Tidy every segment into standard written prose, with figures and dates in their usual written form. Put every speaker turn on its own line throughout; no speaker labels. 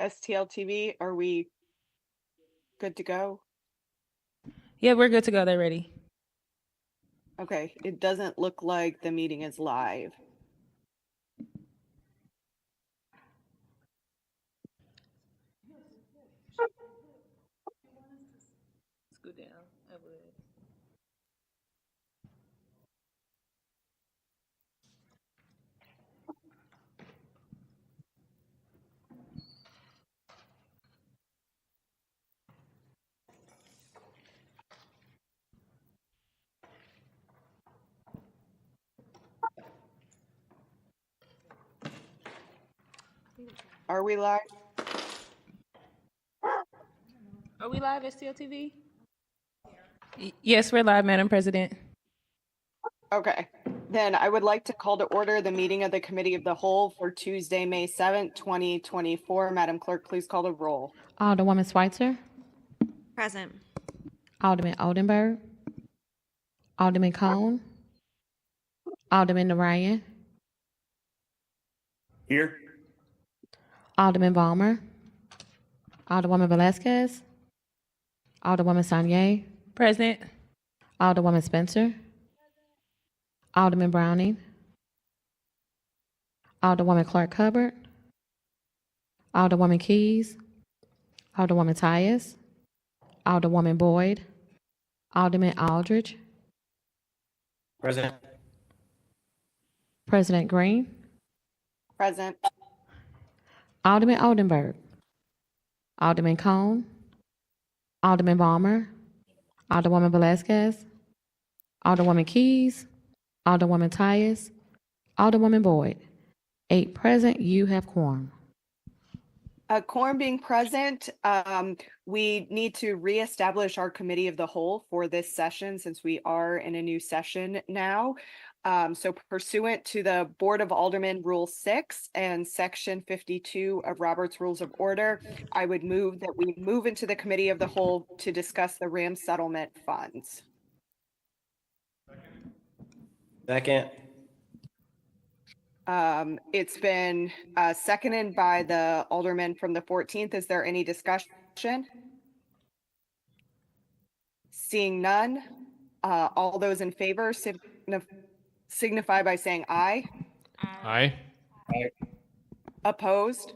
STL TV, are we good to go?
Yeah, we're good to go. They're ready.
Okay, it doesn't look like the meeting is live.
Scoot down. I would.
Are we live?
Are we live, STL TV? Yes, we're live, Madam President.
Okay, then I would like to call to order the meeting of the Committee of the Whole for Tuesday, May 7th, 2024. Madam Clerk, please call the roll.
Alderwoman Schweitzer,
Present.
Alderman Oldenburg, Alderman Cone, Alderman Narayan,
Here.
Alderman Balmer, Alderwoman Velazquez, Alderwoman Sanye,
Present.
Alderwoman Spencer, Alderman Browning, Alderwoman Clark Hubbard, Alderwoman Keys, Alderwoman Tyus, Alderwoman Boyd, Alderman Aldridge,
Present.
President Green,
Present.
Alderman Oldenburg, Alderman Cone, Alderman Balmer, Alderwoman Velazquez, Alderwoman Keys, Alderwoman Tyus, Alderwoman Boyd. 8 present, you have quorum.
Quorum being present, we need to reestablish our Committee of the Whole for this session since we are in a new session now. So pursuant to the Board of Aldermen Rule 6 and Section 52 of Robert's Rules of Order, I would move that we move into the Committee of the Whole to discuss the RAM settlement funds.
Second.
It's been seconded by the alderman from the 14th. Is there any discussion? Seeing none, all those in favor signify by saying aye.
Aye.
Opposed?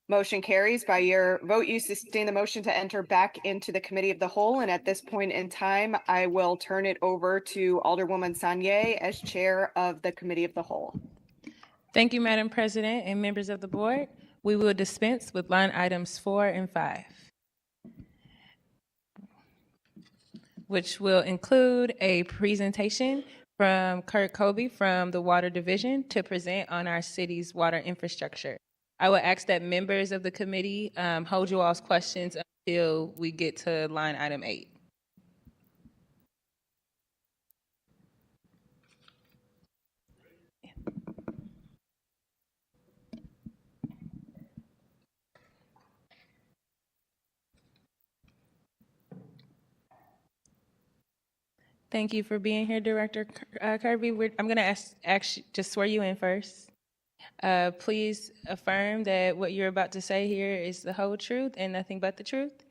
Motion carries. By your vote, you sustain the motion to enter back into the Committee of the Whole. And at this point in time, I will turn it over to Alderwoman Sanye as Chair of the Committee of the Whole.
Thank you, Madam President and members of the board. We will dispense with line items 4 and 5, which will include a presentation from Kurt Colby from the Water Division to present on our city's water infrastructure. I will ask that members of the committee hold you all's questions until we get to line item 8. Thank you for being here, Director Kirby. I'm going to just swear you in first. Please affirm that what you're about to say here is the whole truth and nothing but the truth.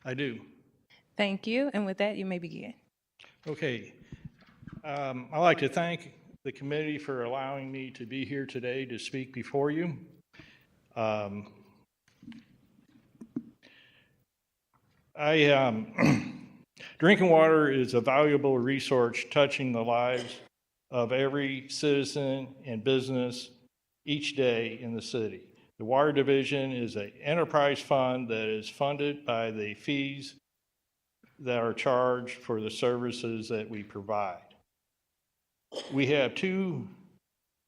I do.
Thank you. And with that, you may begin.
Okay. I'd like to thank the committee for allowing me to be here today to speak before you. Drinking water is a valuable resource touching the lives of every citizen and business each day in the city. The Water Division is an enterprise fund that is funded by the fees that are charged for the services that we provide. We have 2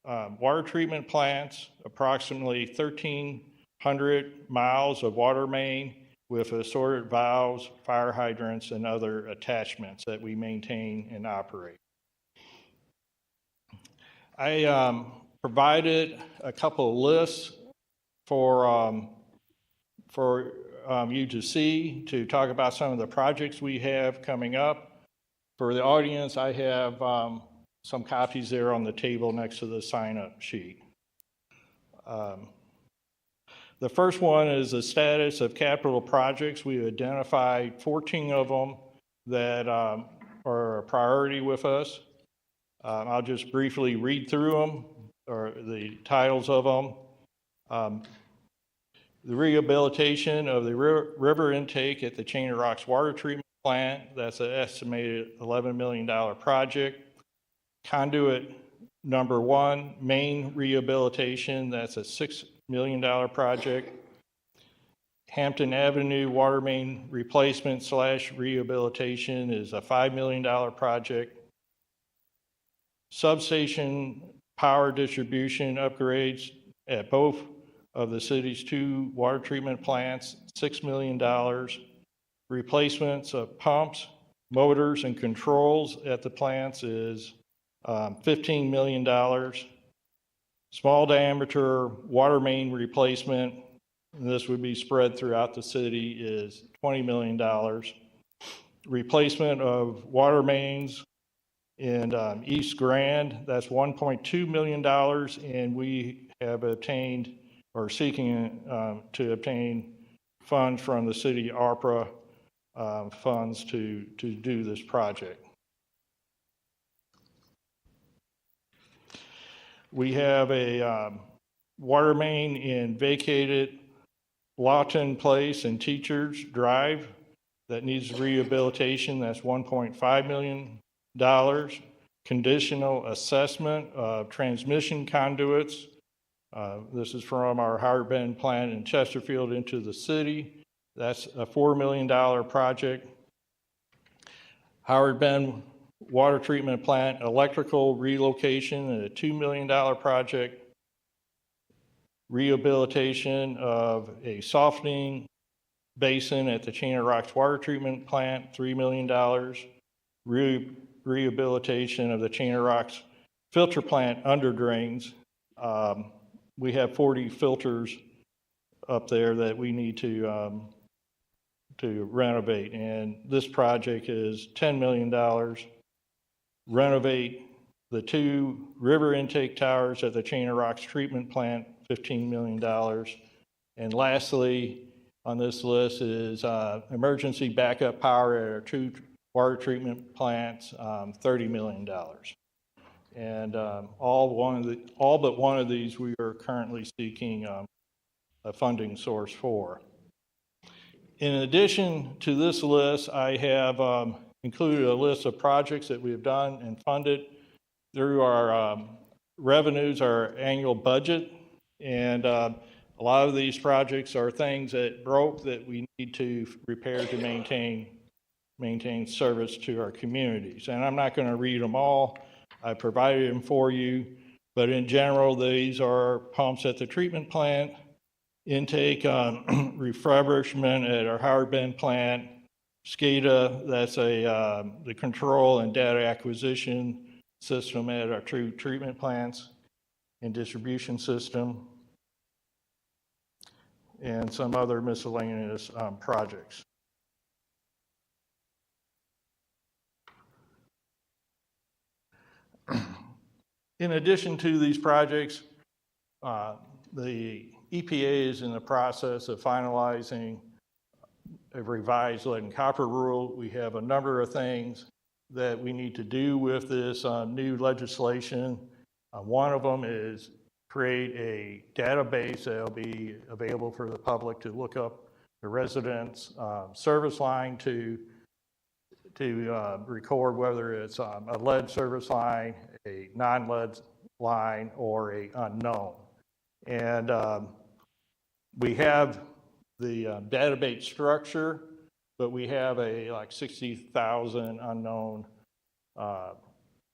water treatment plants, approximately 1,300 miles of water main with assorted valves, fire hydrants, and other attachments that we maintain and operate. I provided a couple of lists for you to see, to talk about some of the projects we have coming up. For the audience, I have some copies there on the table next to the sign-up sheet. The first one is the status of capital projects. We identified 14 of them that are a priority with us. I'll just briefly read through them, or the titles of them. The rehabilitation of the river intake at the Chain of Rocks Water Treatment Plant, that's an estimated $11 million project. Conduit number 1, main rehabilitation, that's a $6 million project. Hampton Avenue water main replacement / rehabilitation is a $5 million project. Substation power distribution upgrades at both of the city's 2 water treatment plants, $6 million. Replacements of pumps, motors, and controls at the plants is $15 million. Small diameter water main replacement, and this would be spread throughout the city, is $20 million. Replacement of water mains in East Grand, that's $1.2 million, and we have obtained or seeking to obtain funds from the city ARPA funds to do this project. We have a water main in vacated Lawton Place and Teachers Drive that needs rehabilitation. That's $1.5 million. Conditional assessment of transmission conduits. This is from our Howard Bend plant in Chesterfield into the city. That's a $4 million project. Howard Bend water treatment plant electrical relocation, a $2 million project. Rehabilitation of a softening basin at the Chain of Rocks water treatment plant, $3 million. Rehabilitation of the Chain of Rocks filter plant under drains. We have 40 filters up there that we need to renovate, and this project is $10 million. Renovate the 2 river intake towers at the Chain of Rocks treatment plant, $15 million. And lastly, on this list is emergency backup power at our 2 water treatment plants, $30 million. And all but one of these we are currently seeking a funding source for. In addition to this list, I have included a list of projects that we have done and funded through our revenues, our annual budget. And a lot of these projects are things that broke that we need to repair to maintain service to our communities. And I'm not going to read them all. I provided them for you. But in general, these are pumps at the treatment plant, intake refurbishment at our Howard Bend plant, SCADA, that's the control and data acquisition system at our 2 treatment plants, and distribution system, and some other miscellaneous projects. In addition to these projects, the EPA is in the process of finalizing a revised lead and copper rule. We have a number of things that we need to do with this new legislation. One of them is create a database that will be available for the public to look up the residents' service line to record whether it's a lead service line, a non-lead line, or a unknown. And we have the database structure, but we have like 60,000 unknown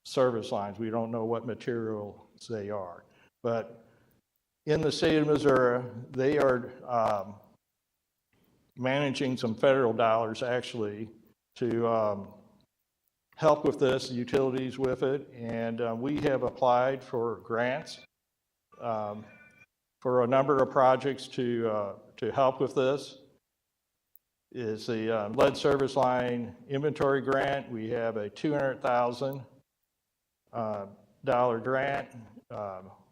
service lines. We don't know what materials they are. But in the state of Missouri, they are managing some federal dollars actually to help with this, utilities with it, and we have applied for grants for a number of projects to help with this. Is the lead service line inventory grant. We have a $200,000 grant.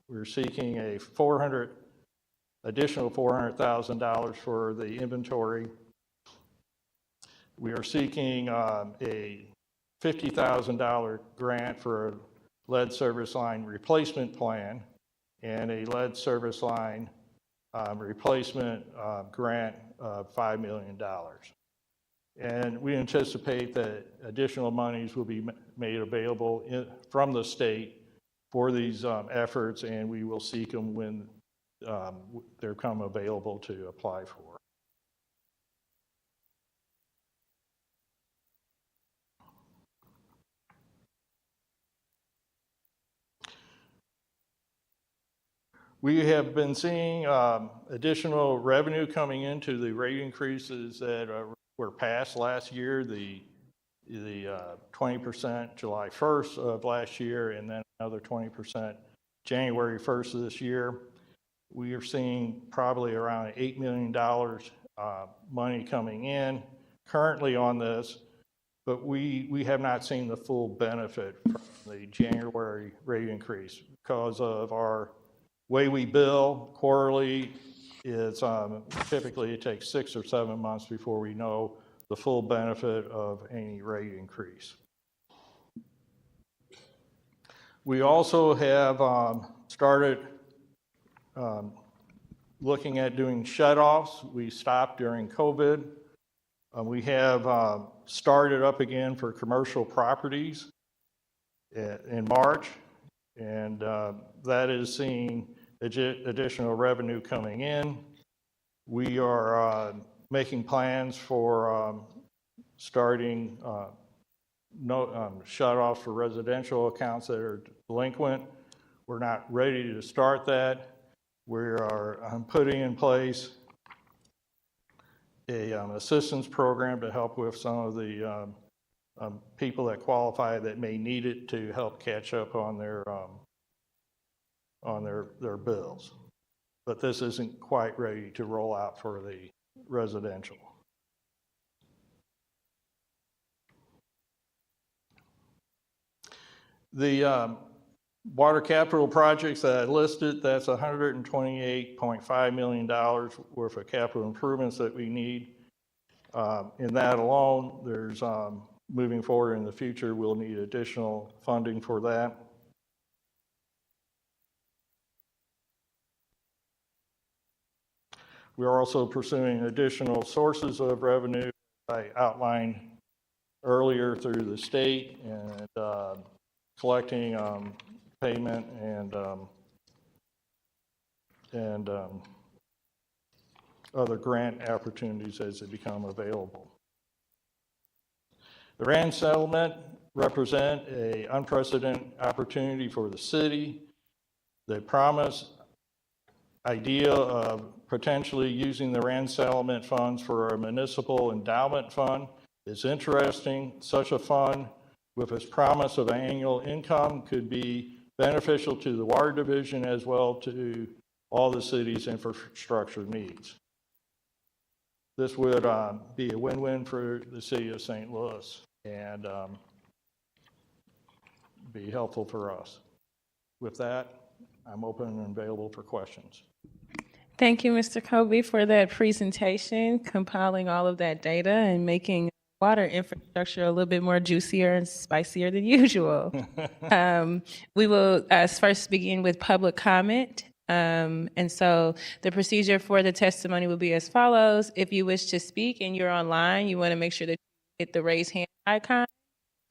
We're seeking a $400,000 additional $400,000 for the inventory. We are seeking a $50,000 grant for a lead service line replacement plan and a lead service line replacement grant of $5 million. And we anticipate that additional monies will be made available from the state for these efforts, and we will seek them when they become available to apply for. We have been seeing additional revenue coming into the rate increases that were passed last year, the 20% July 1st of last year, and then another 20% January 1st of this year. We are seeing probably around $8 million money coming in currently on this, but we have not seen the full benefit from the January rate increase because of our way we bill quarterly. Is typically it takes 6 or 7 months before we know the full benefit of any rate increase. We also have started looking at doing shutoffs. We stopped during COVID. We have started up again for commercial properties in March, and that is seeing additional revenue coming in. We are making plans for starting shutoffs for residential accounts that are delinquent. We're not ready to start that. We are putting in place a assistance program to help with some of the people that qualify that may need it to help catch up on their bills. But this isn't quite ready to roll out for the residential. The water capital projects that I listed, that's $128.5 million worth of capital improvements that we need. In that alone, there's moving forward in the future, we'll need additional funding for that. We are also pursuing additional sources of revenue I outlined earlier through the state and collecting payment and other grant opportunities as they become available. The RAND settlement represent an unprecedented opportunity for the city. The promise idea of potentially using the RAND settlement funds for a municipal endowment fund is interesting. Such a fund with its promise of annual income could be beneficial to the water division as well to all the city's infrastructure needs. This would be a win-win for the city of St. Louis and be helpful for us. With that, I'm open and available for questions.
Thank you, Mr. Kobe, for that presentation, compiling all of that data and making water infrastructure a little bit more juicier and spicier than usual. We will first begin with public comment. And so the procedure for the testimony will be as follows. If you wish to speak and you're online, you want to make sure that you hit the raise hand icon.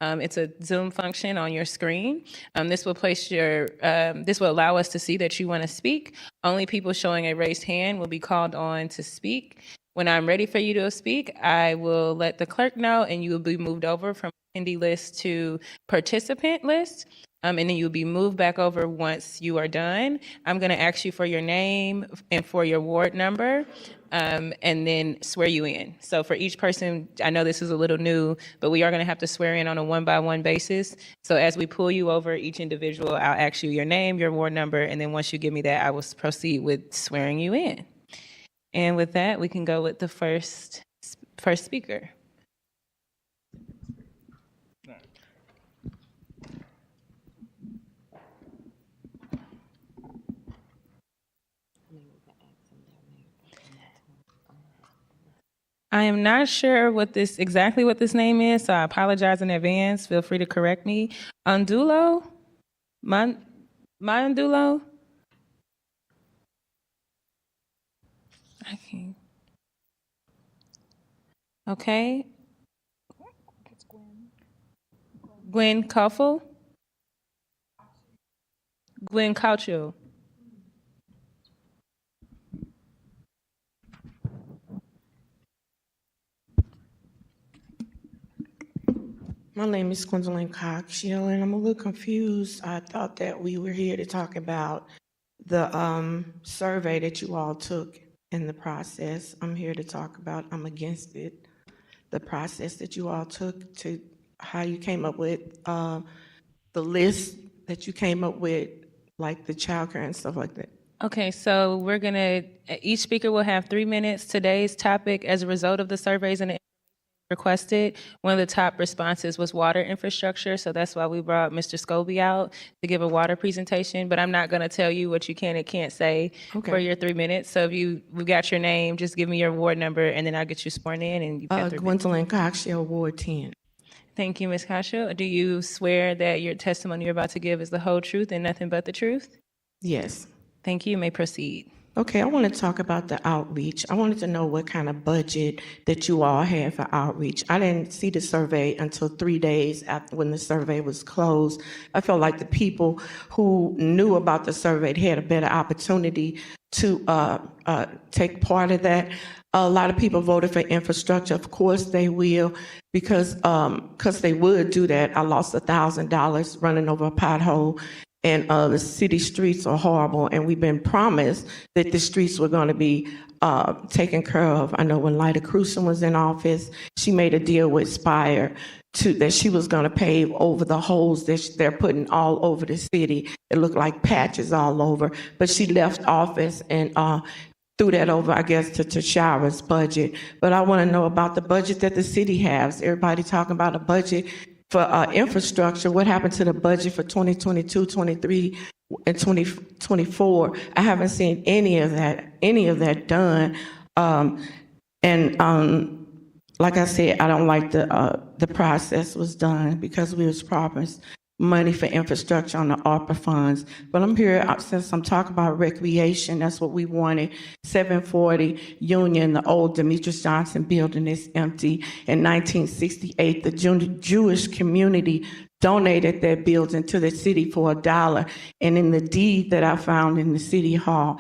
It's a Zoom function on your screen. This will allow us to see that you want to speak. Only people showing a raised hand will be called on to speak. When I'm ready for you to speak, I will let the clerk know, and you will be moved over from attendee list to participant list. And then you'll be moved back over once you are done. I'm going to ask you for your name and for your ward number, and then swear you in. So for each person, I know this is a little new, but we are going to have to swear in on a one-by-one basis. So as we pull you over each individual, I'll ask you your name, your ward number, and then once you give me that, I will proceed with swearing you in. And with that, we can go with the first speaker. I am not sure exactly what this name is, so I apologize in advance. Feel free to correct me. Andulo? Mayandulo? I can't. Okay. Gwen Coughel? Gwen Caucho?
My name is Gwendolyn Coxiel, and I'm a little confused. I thought that we were here to talk about the survey that you all took in the process. I'm here to talk about, I'm against it, the process that you all took to how you came up with the list that you came up with, like the childcare and stuff like that.
Okay, so each speaker will have 3 minutes. Today's topic, as a result of the surveys and the requested, one of the top responses was water infrastructure, so that's why we brought Mr. Scobie out to give a water presentation, but I'm not gonna tell you what you can and can't say for
Okay.
your 3 minutes. So if we've got your name, just give me your ward number, and then I'll get you sworn in, and you've got 3 minutes.
Gwendolyn Coxiel, Ward 10.
Thank you, Ms. Kasha. Do you swear that your testimony you're about to give is the whole truth and nothing but the truth?
Yes.
Thank you. You may proceed.
Okay, I want to talk about the outreach. I wanted to know what kind of budget that you all had for outreach. I didn't see the survey until 3 days after when the survey was closed. I felt like the people who knew about the survey had a better opportunity to take part of that. A lot of people voted for infrastructure. Of course they will, because they would do that. I lost $1,000 running over a pothole. And the city streets are horrible, and we've been promised that the streets were going to be taken care of. I know when Lyda Crucian was in office, she made a deal with Spire that she was going to pave over the holes that they're putting all over the city. It looked like patches all over, but she left office and threw that over, I guess, to Tashara's budget. But I want to know about the budget that the city has. Everybody talking about a budget for infrastructure. What happened to the budget for 2022, 23, and 2024? I haven't seen any of that done. Like I said, I don't like the process was done because we was promised money for infrastructure on the ARPA funds. But I'm here, since I'm talking about recreation, that's what we wanted. 740 Union, the old Demetrius Johnson building is empty. In 1968, the Jewish community donated that building to the city for $1. And in the deed that I found in the city hall,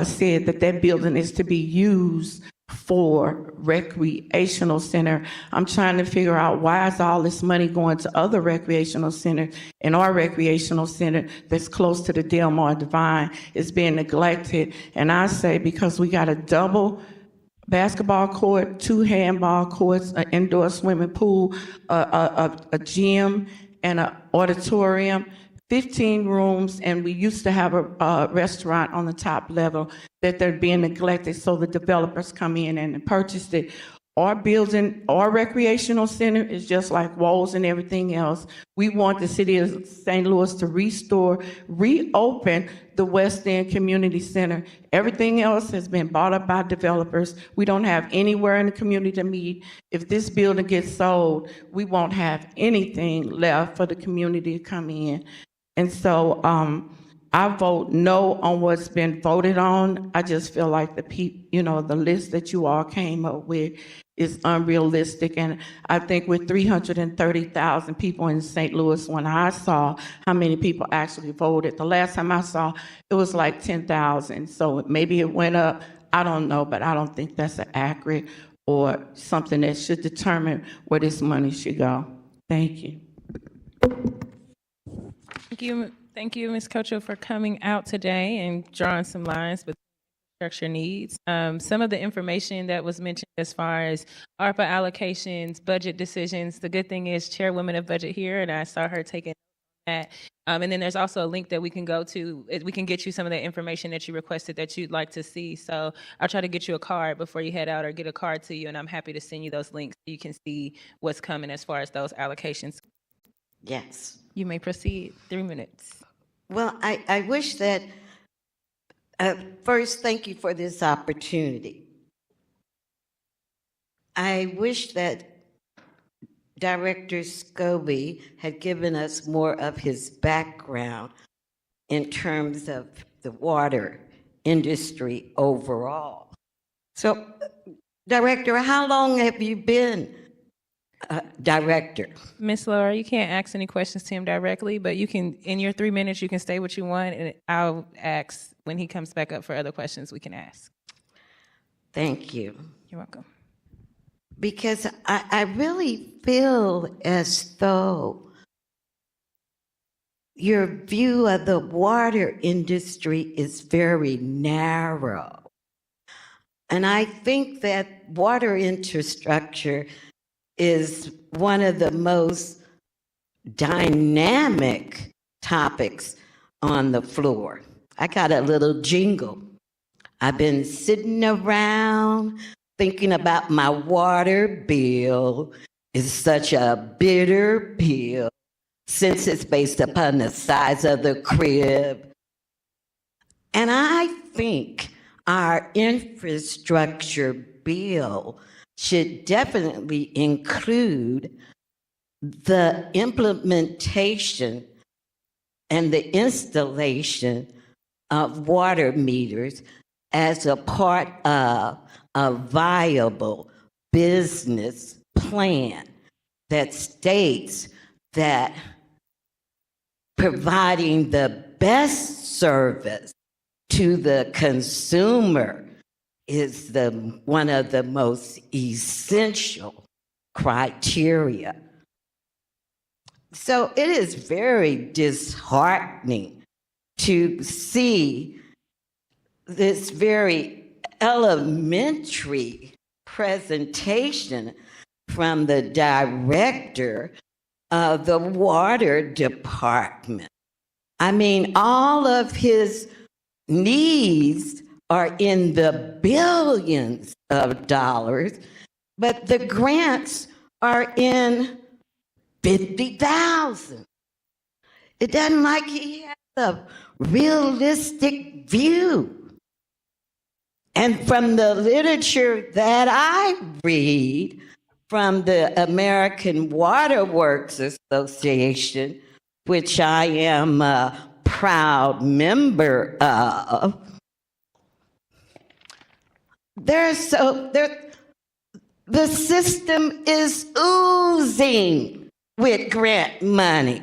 said that building is to be used for recreational center. I'm trying to figure out why is all this money going to other recreational centers, and our recreational center that's close to the Delmar Divine is being neglected. And I say because we got a double basketball court, 2 handball courts, an indoor swimming pool, a gym, and an auditorium. 15 rooms, and we used to have a restaurant on the top level that they're being neglected, so the developers come in and purchase it. Our building, our recreational center is just like Walls and everything else. We want the city of St. Louis to reopen the West End Community Center. Everything else has been bought up by developers. We don't have anywhere in the community to meet. If this building gets sold, we won't have anything left for the community to come in. And so I vote no on what's been voted on. I just feel like the list that you all came up with is unrealistic. And I think with 330,000 people in St. Louis, when I saw how many people actually voted, the last time I saw, it was like 10,000. So maybe it went up, I don't know, but I don't think that's accurate or something that should determine where this money should go. Thank you.
Thank you, Ms. Cocho, for coming out today and drawing some lines with infrastructure needs. Some of the information that was mentioned as far as ARPA allocations, budget decisions, the good thing is Chairwoman of Budget here, and I saw her taking that. And then there's also a link that we can go to. We can get you some of the information that you requested that you'd like to see. So I'll try to get you a card before you head out, or get a card to you, and I'm happy to send you those links so you can see what's coming as far as those allocations.
Yes.
You may proceed. 3 minutes.
Well, I wish that, first, thank you for this opportunity. I wish that Director Scobie had given us more of his background in terms of the water industry overall. So, Director, how long have you been Director?
Miss Laura, you can't ask any questions to him directly, but you can, in your 3 minutes, you can say what you want, and I'll ask when he comes back up for other questions we can ask.
Thank you.
You're welcome.
Because I really feel as though your view of the water industry is very narrow. And I think that water infrastructure is one of the most dynamic topics on the floor. I got a little jingle. I've been sitting around thinking about my water bill. It's such a bitter pill since it's based upon the size of the crib. And I think our infrastructure bill should definitely include the implementation and the installation of water meters as a part of a viable business plan that states that providing the best service to the consumer is one of the most essential criteria. So it is very disheartening to see this very elementary presentation from the director of the water department. I mean, all of his needs are in the billions of dollars, but the grants are in 50,000. It doesn't like he has a realistic view. And from the literature that I read from the American Water Works Association, which I am a proud member of, the system is oozing with grant money.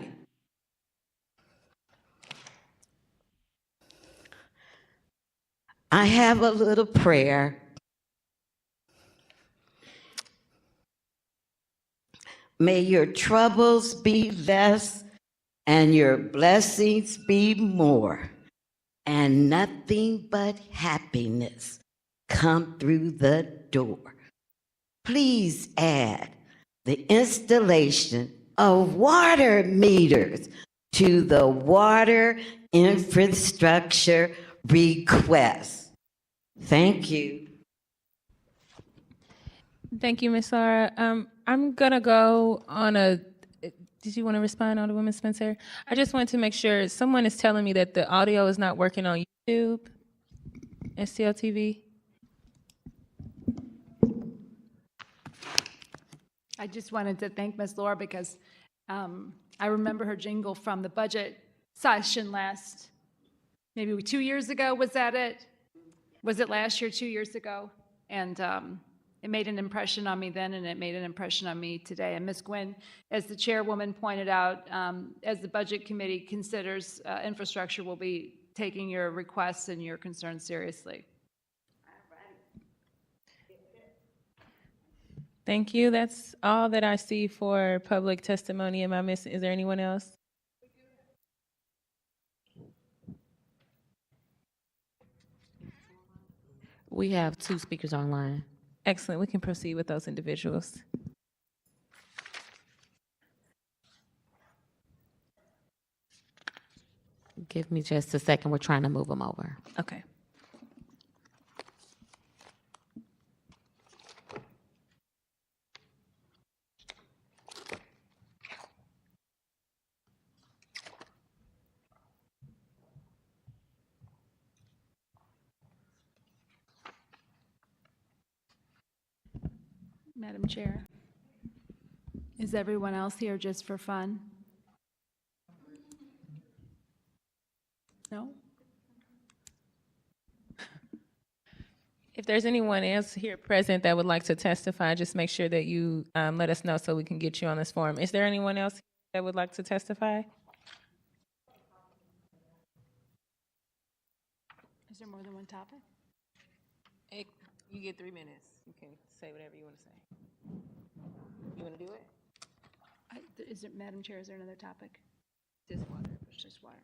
I have a little prayer. May your troubles be less and your blessings be more, and nothing but happiness come through the door. Please add the installation of water meters to the water infrastructure request. Thank you.
Thank you, Ms. Laura. I'm gonna go on a, did you want to respond, Alderwoman Spencer? I just wanted to make sure, someone is telling me that the audio is not working on YouTube, STL TV.
I just wanted to thank Ms. Laura because I remember her jingle from the budget session last, maybe 2 years ago. Was that it? Was it last year, 2 years ago? And it made an impression on me then, and it made an impression on me today. And Ms. Gwynn, as the chairwoman pointed out, as the budget committee considers infrastructure, we'll be taking your requests and your concerns seriously.
Thank you. That's all that I see for public testimony. Am I missing? Is there anyone else?
We have 2 speakers online.
Excellent. We can proceed with those individuals.
Give me just a second. We're trying to move them over.
Okay.
Madam Chair. Is everyone else here just for fun? No?
If there's anyone else here present that would like to testify, just make sure that you let us know so we can get you on this forum. Is there anyone else that would like to testify?
Is there more than one topic?
You get 3 minutes. You can say whatever you want to say. You want to do it?
Is it, Madam Chair, is there another topic?
Just water.
Just water.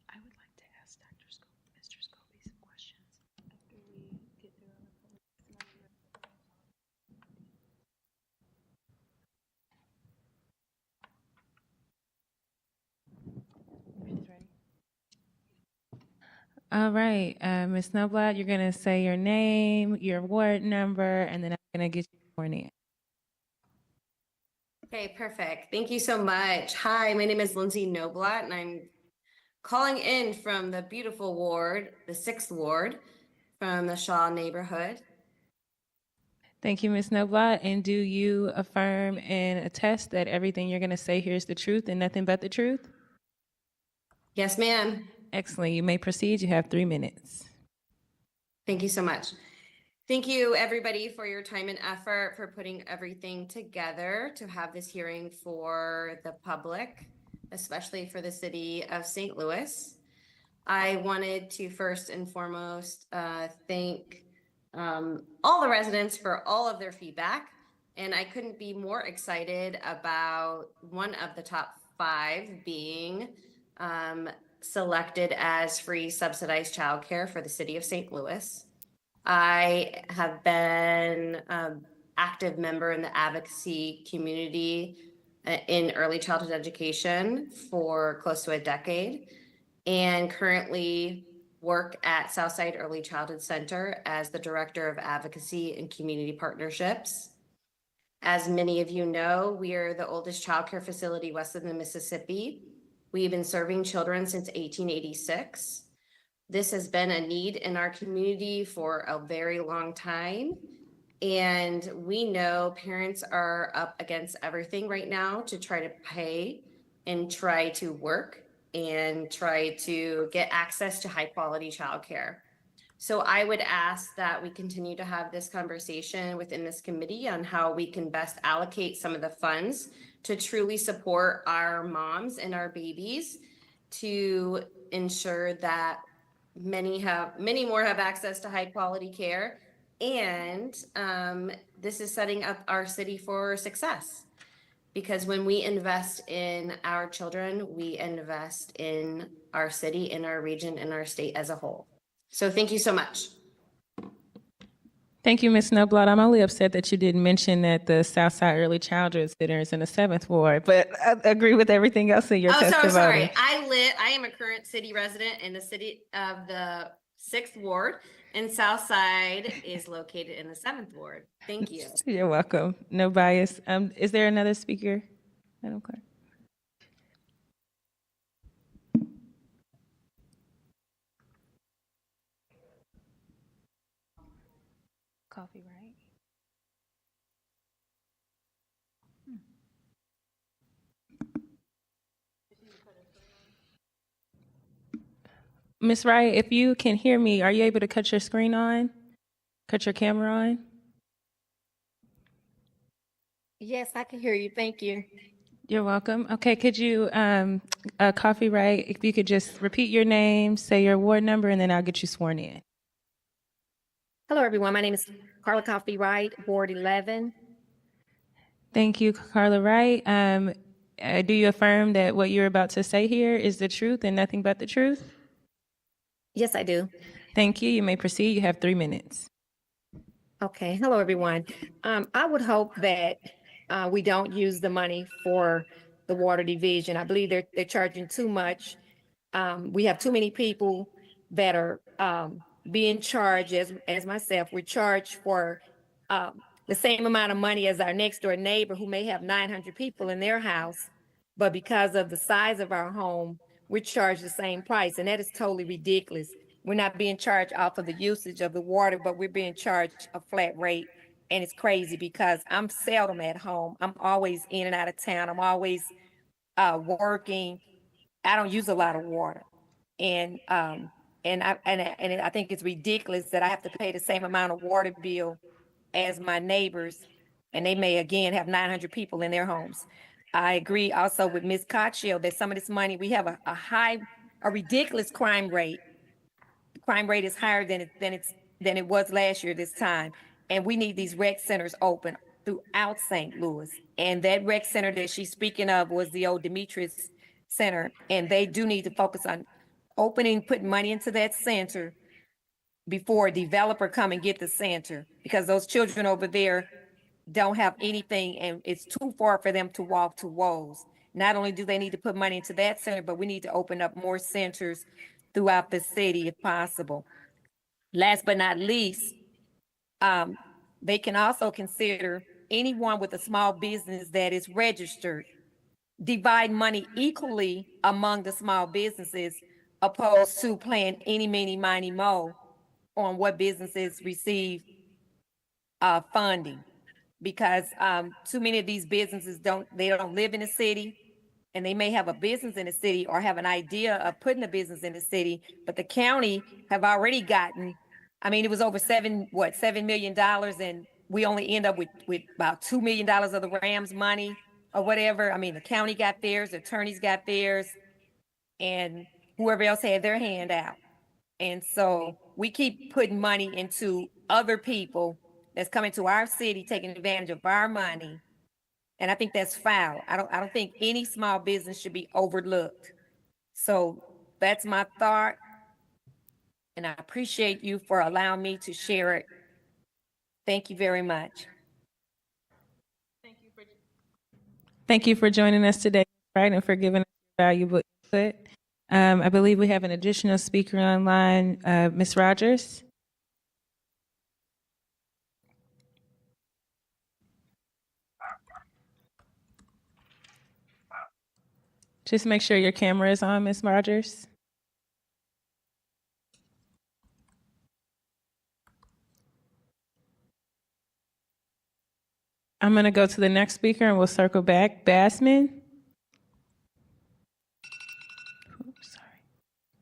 I would like to ask Mr. Scobie some questions. After we get through all the
All right, Ms. Snowblad, you're going to say your name, your ward number, and then I'm going to get you sworn in.
Okay, perfect. Thank you so much. Hi, my name is Lindsay Noblat, and I'm calling in from the beautiful ward, the 6th ward, from the Shaw neighborhood.
Thank you, Ms. Snowblad. And do you affirm and attest that everything you're going to say here is the truth and nothing but the truth?
Yes, ma'am.
Excellent. You may proceed. You have 3 minutes.
Thank you so much. Thank you, everybody, for your time and effort for putting everything together to have this hearing for the public, especially for the city of St. Louis. I wanted to first and foremost thank all the residents for all of their feedback. And I couldn't be more excited about one of the top 5 being selected as free subsidized childcare for the city of St. Louis. I have been an active member in the advocacy community in early childhood education for close to a decade, and currently work at Southside Early Childhood Center as the Director of Advocacy and Community Partnerships. As many of you know, we are the oldest childcare facility west of the Mississippi. We've been serving children since 1886. This has been a need in our community for a very long time. And we know parents are up against everything right now to try to pay and try to work and try to get access to high quality childcare. So I would ask that we continue to have this conversation within this committee on how we can best allocate some of the funds to truly support our moms and our babies to ensure that many more have access to high quality care. And this is setting up our city for success. Because when we invest in our children, we invest in our city, in our region, in our state as a whole. So thank you so much.
Thank you, Ms. Snowblad. I'm only upset that you didn't mention that the Southside Early Childhood Center is in the 7th ward, but I agree with everything else in your testimony.
So sorry. I am a current city resident in the city of the 6th ward, and Southside is located in the 7th ward. Thank you.
You're welcome. No bias. Is there another speaker, Madam Clerk? Coffee, right? Ms. Wright, if you can hear me, are you able to cut your screen on? Cut your camera on?
Yes, I can hear you. Thank you.
You're welcome. Okay, could you, Coffee Wright, if you could just repeat your name, say your ward number, and then I'll get you sworn in.
Hello, everyone. My name is Carla Coffee Wright, Ward 11.
Thank you, Carla Wright. Do you affirm that what you're about to say here is the truth and nothing but the truth?
Yes, I do.
Thank you. You may proceed. You have 3 minutes.
Okay, hello, everyone. I would hope that we don't use the money for the water division. I believe they're charging too much. We have too many people that are being charged as myself. We're charged for the same amount of money as our next door neighbor who may have 900 people in their house, but because of the size of our home, we're charged the same price, and that is totally ridiculous. We're not being charged off of the usage of the water, but we're being charged a flat rate. And it's crazy because I'm seldom at home. I'm always in and out of town. I'm always working. I don't use a lot of water. And I think it's ridiculous that I have to pay the same amount of water bill as my neighbors, and they may again have 900 people in their homes. I agree also with Ms. Cotshield that some of this money, we have a ridiculous crime rate. The crime rate is higher than it was last year this time. And we need these rec centers open throughout St. Louis. And that rec center that she's speaking of was the old Demetrius Center. And they do need to focus on putting money into that center before a developer come and get the center, because those children over there don't have anything and it's too far for them to walk to Woes. Not only do they need to put money into that center, but we need to open up more centers throughout the city if possible. Last but not least, they can also consider anyone with a small business that is registered. Divide money equally among the small businesses opposed to playing any, meeny, miny, mo on what businesses receive funding. Because too many of these businesses don't live in the city, and they may have a business in the city or have an idea of putting a business in the city, but the county have already gotten, I mean, it was over $7 million, and we only end up with about $2 million of the Rams money or whatever. I mean, the county got theirs, the attorneys got theirs, and whoever else had their hand out. And so we keep putting money into other people that's coming to our city, taking advantage of our money. And I think that's foul. I don't think any small business should be overlooked. So that's my thought. And I appreciate you for allowing me to share it. Thank you very much.
Thank you for joining us today, right, and for giving us valuable input. I believe we have an additional speaker online, Ms. Rogers. Just make sure your camera is on, Ms. Rogers. I'm going to go to the next speaker and we'll circle back. Bassman.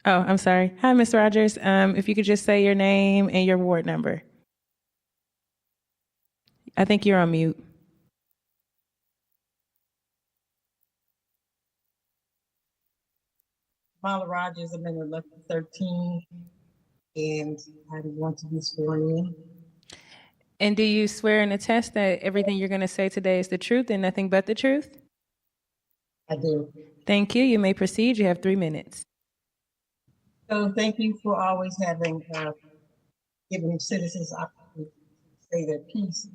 Oh, I'm sorry. Hi, Ms. Rogers. If you could just say your name and your ward number. I think you're on mute.
Marla Rogers, I'm in 1113, and I want to be sworn in.
And do you swear and attest that everything you're going to say today is the truth and nothing but the truth?
I do.
Thank you. You may proceed. You have 3 minutes.
So thank you for always having giving citizens opportunity to say their piece.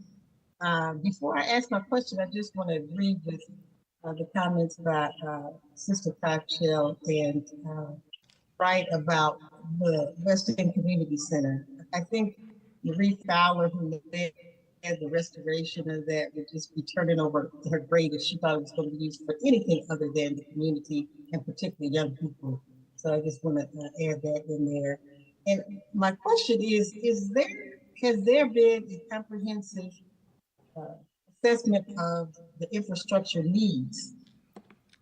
Before I ask my question, I just want to agree with the comments by Sister Cotshield and Wright about the West End Community Center. I think Marie Fowler, who led the restoration of that, would just be turning over her grave if she thought it was going to be used for anything other than the community and particularly young people. So I just want to add that in there. And my question is has there been a comprehensive assessment of the infrastructure needs?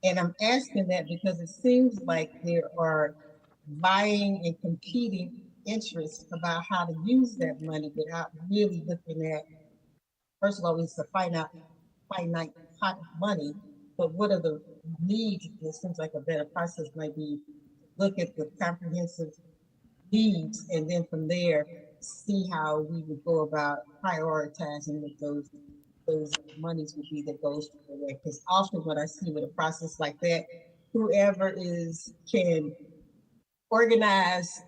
And I'm asking that because it seems like there are vying and competing interests about how to use that money without really looking at, first of all, it's a finite pot of money, but what are the needs? It seems like a better process might be look at the comprehensive needs and then from there see how we would go about prioritizing what those monies would be that goes to the rec. Because often what I see with a process like that, whoever can organize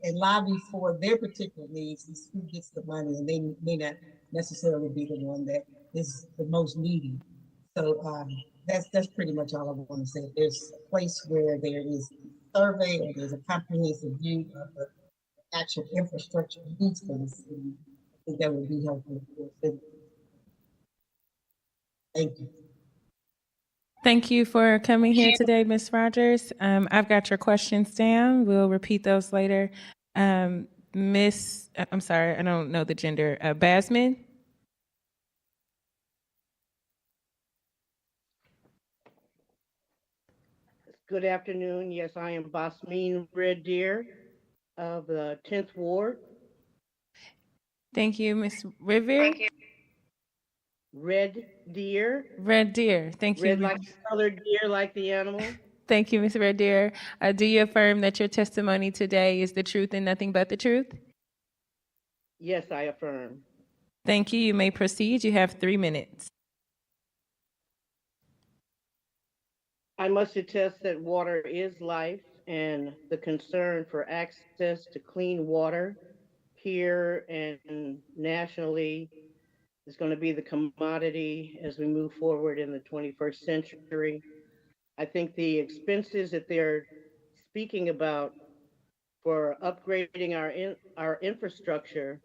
and lobby for their particular needs is who gets the money, and they may not necessarily be the one that is the most needy. So that's pretty much all I want to say. If there's a place where there is a survey or there's a comprehensive view of the actual infrastructure needs for the city, I think that would be helpful for the city. Thank you.
Thank you for coming here today, Ms. Rogers. I've got your questions down. We'll repeat those later. I'm sorry, I don't know the gender. Basman?
Good afternoon. Yes, I am Basmin Red Deer of the 10th Ward.
Thank you, Ms. Revere.
Red Deer.
Red Deer, thank you.
Red like the color deer, like the animal.
Thank you, Ms. Red Deer. Do you affirm that your testimony today is the truth and nothing but the truth?
Yes, I affirm.
Thank you. You may proceed. You have 3 minutes.
I must attest that water is life, and the concern for access to clean water here and nationally is going to be the commodity as we move forward in the 21st century. I think the expenses that they're speaking about for upgrading our infrastructure,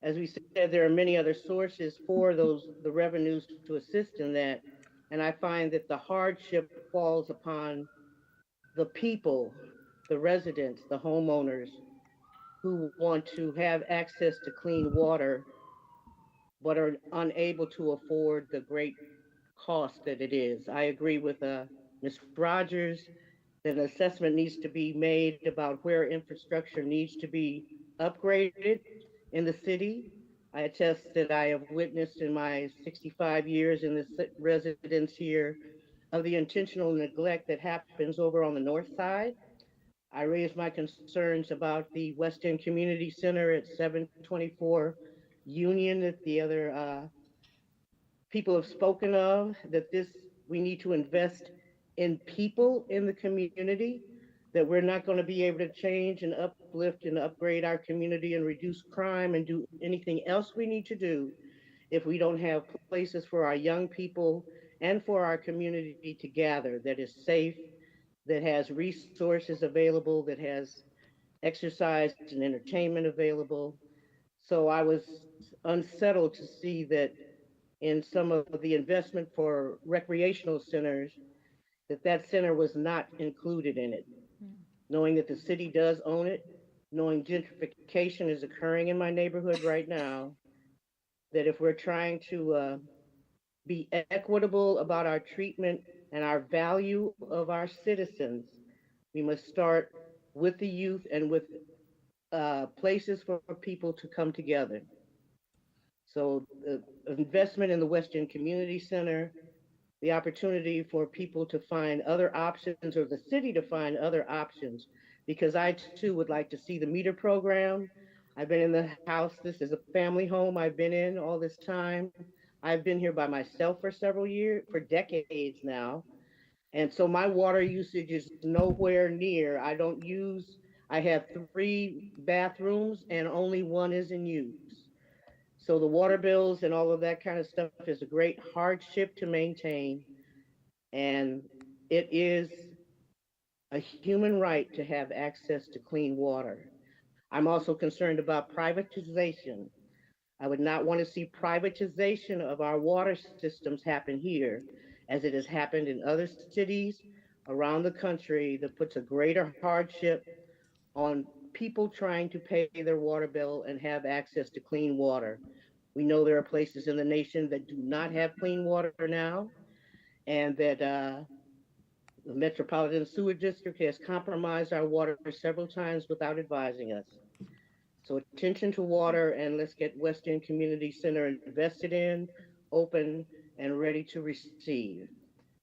as we said, there are many other sources for the revenues to assist in that. And I find that the hardship falls upon the people, the residents, the homeowners who want to have access to clean water, but are unable to afford the great cost that it is. I agree with Ms. Rogers that an assessment needs to be made about where infrastructure needs to be upgraded in the city. I attest that I have witnessed in my 65 years in this residence here of the intentional neglect that happens over on the north side. I raised my concerns about the West End Community Center at 724 Union that the other people have spoken of, that we need to invest in people in the community, that we're not going to be able to change and uplift and upgrade our community and reduce crime and do anything else we need to do if we don't have places for our young people and for our community to gather that is safe, that has resources available, that has exercise and entertainment available. So I was unsettled to see that in some of the investment for recreational centers, that center was not included in it. Knowing that the city does own it, knowing gentrification is occurring in my neighborhood right now, that if we're trying to be equitable about our treatment and our value of our citizens, we must start with the youth and with places for people to come together. So the investment in the West End Community Center, the opportunity for people to find other options, or the city to find other options, because I too would like to see the meter program. I've been in the house, this is a family home I've been in all this time. I've been here by myself for several years, for decades now. And so my water usage is nowhere near. I have 3 bathrooms and only 1 is in use. So the water bills and all of that kind of stuff is a great hardship to maintain. And it is a human right to have access to clean water. I'm also concerned about privatization. I would not want to see privatization of our water systems happen here, as it has happened in other cities around the country, that puts a greater hardship on people trying to pay their water bill and have access to clean water. We know there are places in the nation that do not have clean water now, and that the Metropolitan Sewer District has compromised our water several times without advising us. So attention to water, and let's get West End Community Center invested in, open, and ready to receive.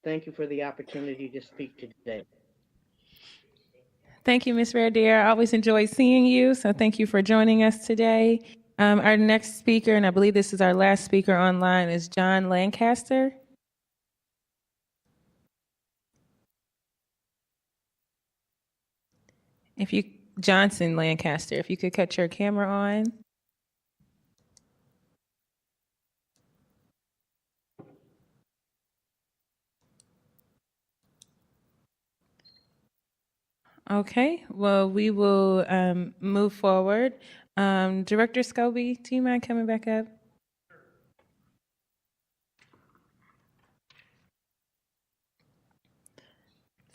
Thank you for the opportunity to speak today.
Thank you, Ms. Red Deer. I always enjoy seeing you, so thank you for joining us today. Our next speaker, and I believe this is our last speaker online, is John Lancaster. If you, Johnson Lancaster, if you could cut your camera on. Okay, well, we will move forward. Director Scobie, do you mind coming back up?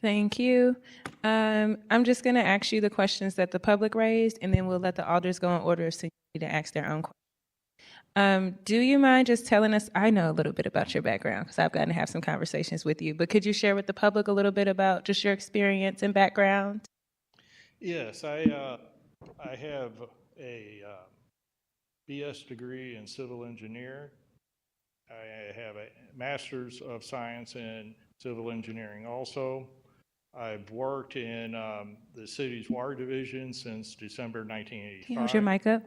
Thank you. I'm just going to ask you the questions that the public raised, and then we'll let the alders go in order of seniority to ask their own questions. Do you mind just telling us, I know a little bit about your background because I've gotten to have some conversations with you, but could you share with the public a little bit about just your experience and background?
Yes, I have a BS degree in civil engineering. I have a master's of science in civil engineering also. I've worked in the city's water division since December 1985.
Can you hold your mic up?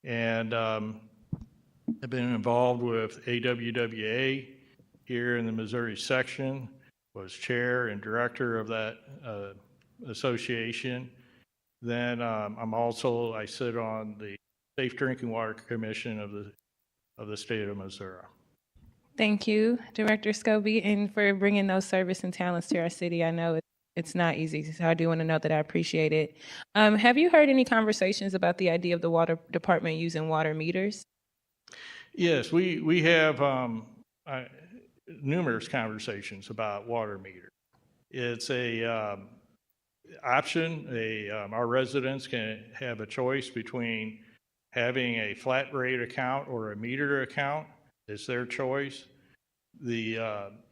And I've been involved with AWWA here in the Missouri section, was chair and director of that association. Then I sit on the Safe Drinking Water Commission of the state of Missouri.
Thank you, Director Scobie, and for bringing those service and talents to our city. I know it's not easy, so I do want to know that I appreciate it. Have you heard any conversations about the idea of the water department using water meters?
Yes, we have numerous conversations about water meters. It's a option. Our residents can have a choice between having a flat rate account or a meter account. It's their choice. The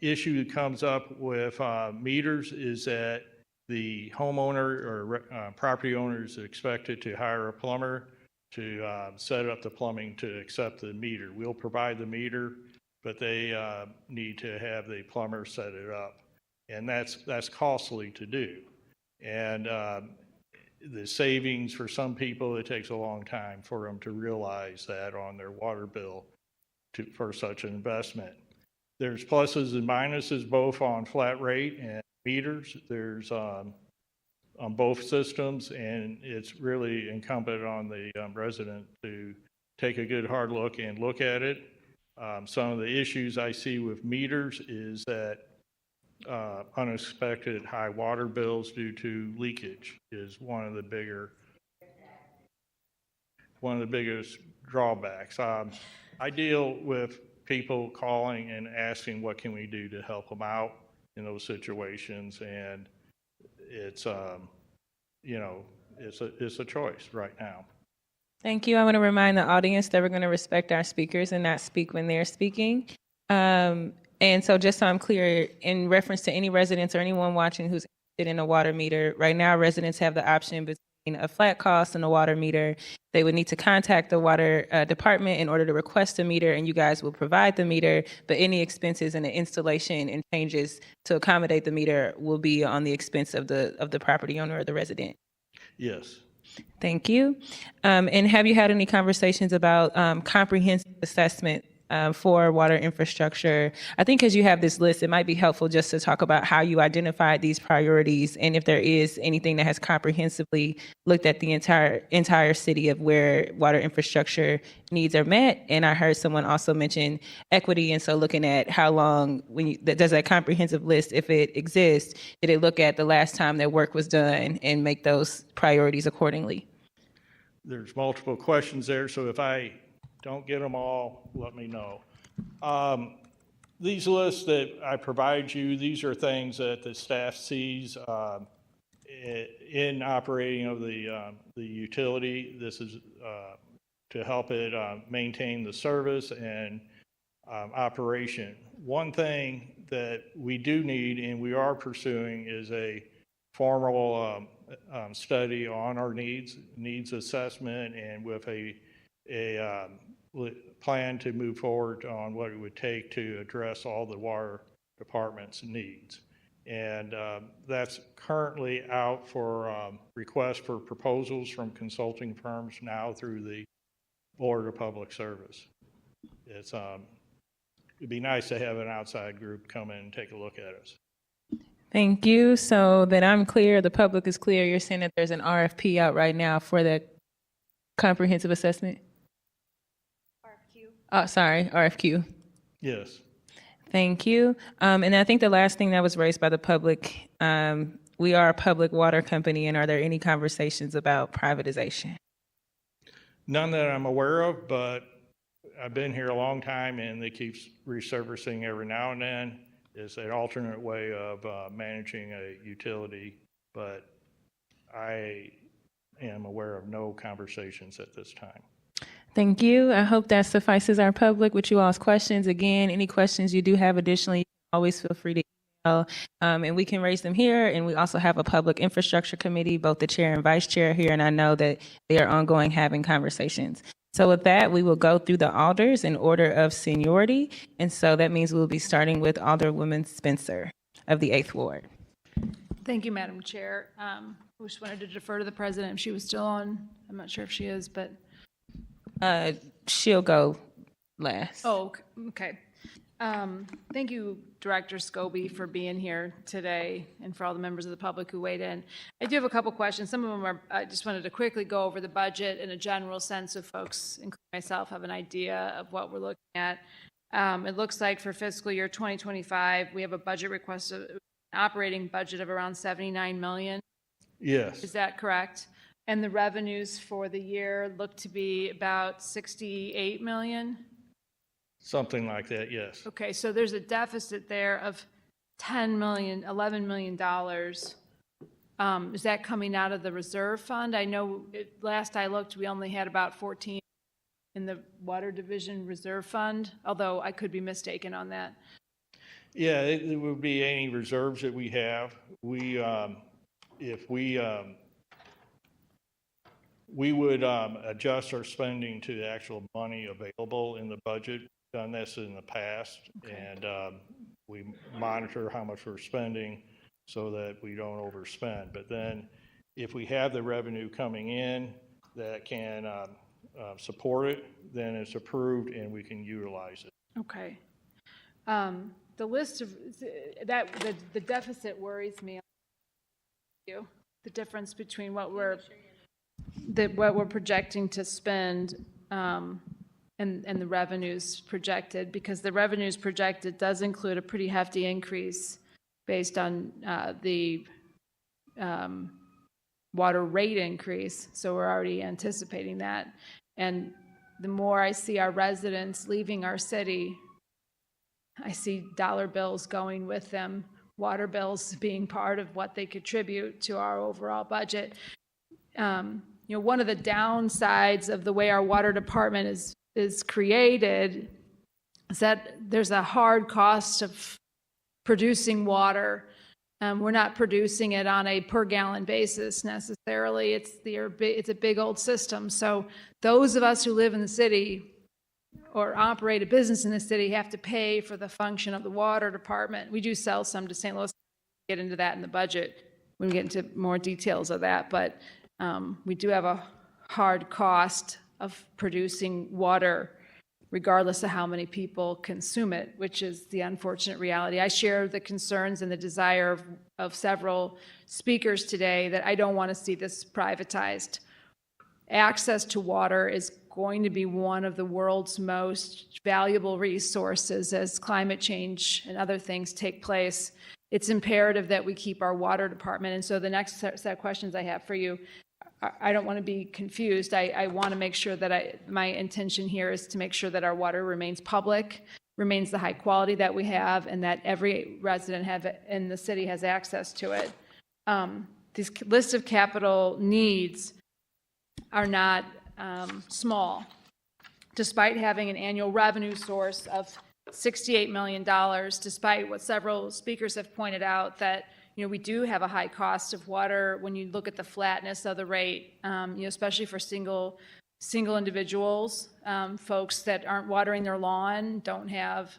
issue that comes up with meters is that the homeowner or property owner is expected to hire a plumber to set up the plumbing to accept the meter. We'll provide the meter, but they need to have the plumber set it up. And that's costly to do. And the savings for some people, it takes a long time for them to realize that on their water bill for such an investment. There's pluses and minuses both on flat rate and meters. There's on both systems, and it's really incumbent on the resident to take a good hard look and look at it. Some of the issues I see with meters is that unexpected high water bills due to leakage is one of the biggest drawbacks. I deal with people calling and asking what can we do to help them out in those situations, and it's it's a choice right now.
Thank you. I want to remind the audience that we're going to respect our speakers and not speak when they're speaking. And so just so I'm clear, in reference to any residents or anyone watching who's interested in a water meter, right now residents have the option between a flat cost and a water meter. They would need to contact the water department in order to request a meter, and you guys will provide the meter, but any expenses in the installation and changes to accommodate the meter will be on the expense of the property owner or the resident.
Yes.
Thank you. And have you had any conversations about comprehensive assessment for water infrastructure? I think as you have this list, it might be helpful just to talk about how you identified these priorities and if there is anything that has comprehensively looked at the entire city of where water infrastructure needs are met. And I heard someone also mention equity, and so looking at how long, does that comprehensive list, if it exists, did it look at the last time that work was done and make those priorities accordingly?
There's multiple questions there, so if I don't get them all, let me know. These lists that I provide you, these are things that the staff sees in operating of the utility. This is to help it maintain the service and operation. One thing that we do need and we are pursuing is a formal study on our needs assessment, and with a plan to move forward on what it would take to address all the water department's needs. And that's currently out for request for proposals from consulting firms now through the Board of Public Service. It'd be nice to have an outside group come in and take a look at us.
Thank you. So that I'm clear, the public is clear, you're saying that there's an RFP out right now for the comprehensive assessment? RFQ. Oh, sorry, RFQ.
Yes.
Thank you. And I think the last thing that was raised by the public, we are a public water company, and are there any conversations about privatization?
None that I'm aware of, but I've been here a long time and it keeps resurfacing every now and then. It's an alternate way of managing a utility, but I am aware of no conversations at this time.
Thank you. I hope that suffices our public with you all's questions. Again, any questions you do have additionally, always feel free to email, and we can raise them here. And we also have a public infrastructure committee, both the chair and vice chair here, and I know that they are ongoing having conversations. So with that, we will go through the alders in order of seniority. And so that means we'll be starting with Alderwoman Spencer of the 8th Ward.
Thank you, Madam Chair. We just wanted to defer to the president if she was still on. I'm not sure if she is, but.
She'll go last.
Oh, okay. Thank you, Director Scobie, for being here today and for all the members of the public who weighed in. I do have a couple questions. Some of them are, I just wanted to quickly go over the budget in a general sense so folks, including myself, have an idea of what we're looking at. It looks like for fiscal year 2025, we have a budget request, an operating budget of around 79 million.
Yes.
Is that correct? And the revenues for the year look to be about 68 million?
Something like that, yes.
Okay, so there's a deficit there of 10 million, $11 million. Is that coming out of the reserve fund? I know last I looked, we only had about 14 in the Water Division Reserve Fund, although I could be mistaken on that.
Yeah, it would be any reserves that we have. We would adjust our spending to the actual money available in the budget. Done this in the past, and we monitor how much we're spending so that we don't overspend. But then if we have the revenue coming in that can support it, then it's approved and we can utilize it.
Okay. The list of that, the deficit worries me. The difference between what we're projecting to spend and the revenues projected, because the revenues projected does include a pretty hefty increase based on the water rate increase. So we're already anticipating that. And the more I see our residents leaving our city, I see dollar bills going with them, water bills being part of what they contribute to our overall budget. One of the downsides of the way our water department is created is that there's a hard cost of producing water. We're not producing it on a per gallon basis necessarily. It's a big old system. So those of us who live in the city or operate a business in the city have to pay for the function of the water department. We do sell some to St. Louis. Get into that in the budget. We can get into more details of that, but we do have a hard cost of producing water regardless of how many people consume it, which is the unfortunate reality. I share the concerns and the desire of several speakers today that I don't want to see this privatized. Access to water is going to be one of the world's most valuable resources as climate change and other things take place. It's imperative that we keep our water department. And so the next set of questions I have for you, I don't want to be confused. I want to make sure that my intention here is to make sure that our water remains public, remains the high quality that we have, and that every resident in the city has access to it. This list of capital needs are not small. Despite having an annual revenue source of $68 million, despite what several speakers have pointed out, that we do have a high cost of water when you look at the flatness of the rate, especially for single individuals, folks that aren't watering their lawn, don't have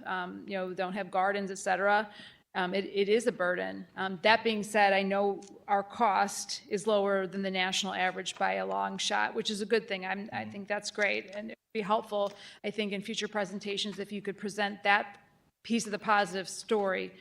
gardens, et cetera. It is a burden. That being said, I know our cost is lower than the national average by a long shot, which is a good thing. I think that's great, and it would be helpful, I think, in future presentations if you could present that piece of the positive story.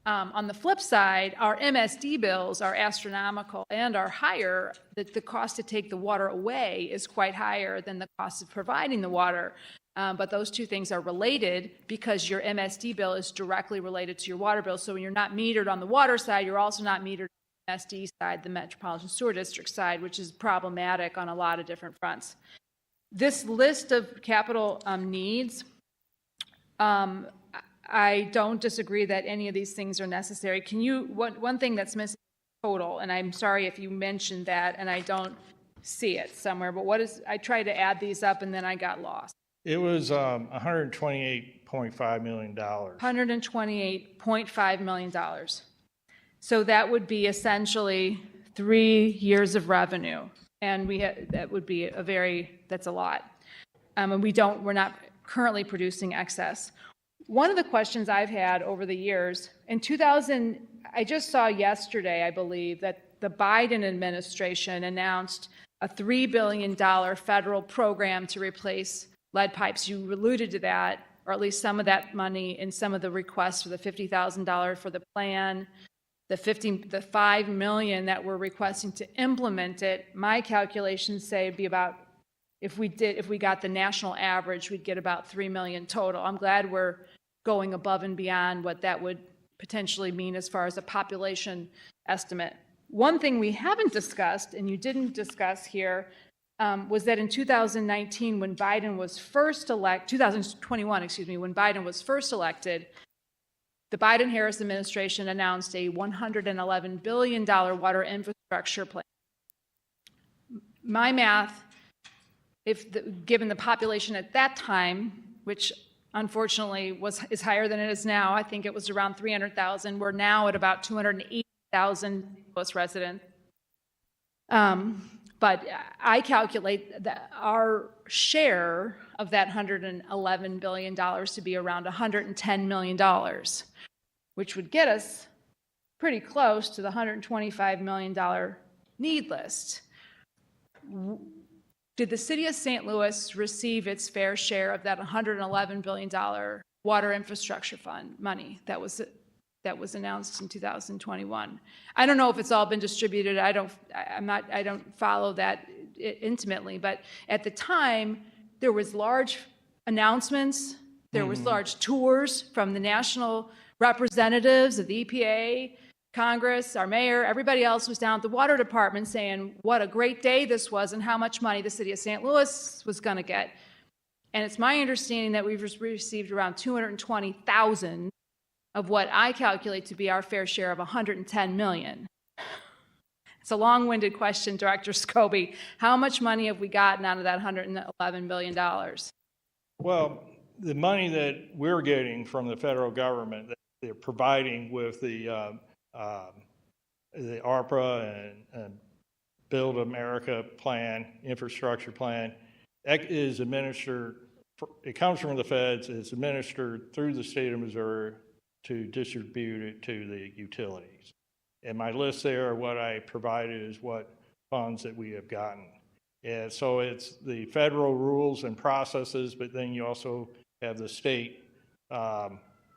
On the flip side, our MSD bills are astronomical and are higher. The cost to take the water away is quite higher than the cost of providing the water. But those two things are related because your MSD bill is directly related to your water bill. So when you're not metered on the water side, you're also not metered on the MSD side, the Metropolitan Sewer District side, which is problematic on a lot of different fronts. This list of capital needs, I don't disagree that any of these things are necessary. Can you, one thing that's missing total, and I'm sorry if you mentioned that and I don't see it somewhere, but what is, I tried to add these up and then I got lost.
It was $128.5 million.
$128.5 million. So that would be essentially 3 years of revenue. And that would be that's a lot. And we're not currently producing excess. One of the questions I've had over the years, in 2000, I just saw yesterday, I believe, that the Biden administration announced a $3 billion federal program to replace lead pipes. You alluded to that, or at least some of that money in some of the requests for the $50,000 for the plan, the $5 million that we're requesting to implement it. My calculations say it'd be about, if we got the national average, we'd get about $3 million total. I'm glad we're going above and beyond what that would potentially mean as far as a population estimate. One thing we haven't discussed, and you didn't discuss here, was that in 2019, when Biden was first elected, 2021, excuse me, when Biden was first elected, the Biden-Harris administration announced a $111 billion water infrastructure plan. My math, given the population at that time, which unfortunately is higher than it is now, I think it was around 300,000. We're now at about 280,000 US residents. But I calculate that our share of that $111 billion to be around $110 million, which would get us pretty close to the $125 million need list. Did the city of St. Louis receive its fair share of that $111 billion water infrastructure fund money that was announced in 2021? I don't know if it's all been distributed. I don't follow that intimately, but at the time there was large announcements, there was large tours from the national representatives of the EPA, Congress, our mayor, everybody else was down at the water department saying what a great day this was and how much money the city of St. Louis was going to get. And it's my understanding that we've received around 220,000 of what I calculate to be our fair share of 110 million. It's a long-winded question, Director Scobie. How much money have we gotten out of that $111 billion?
Well, the money that we're getting from the federal government, that they're providing with the ARPA and Build America plan, infrastructure plan, that is administered, it comes from the feds, it's administered through the state of Missouri to distribute it to the utilities. And my list there, what I provided is what funds that we have gotten. And so it's the federal rules and processes, but then you also have the state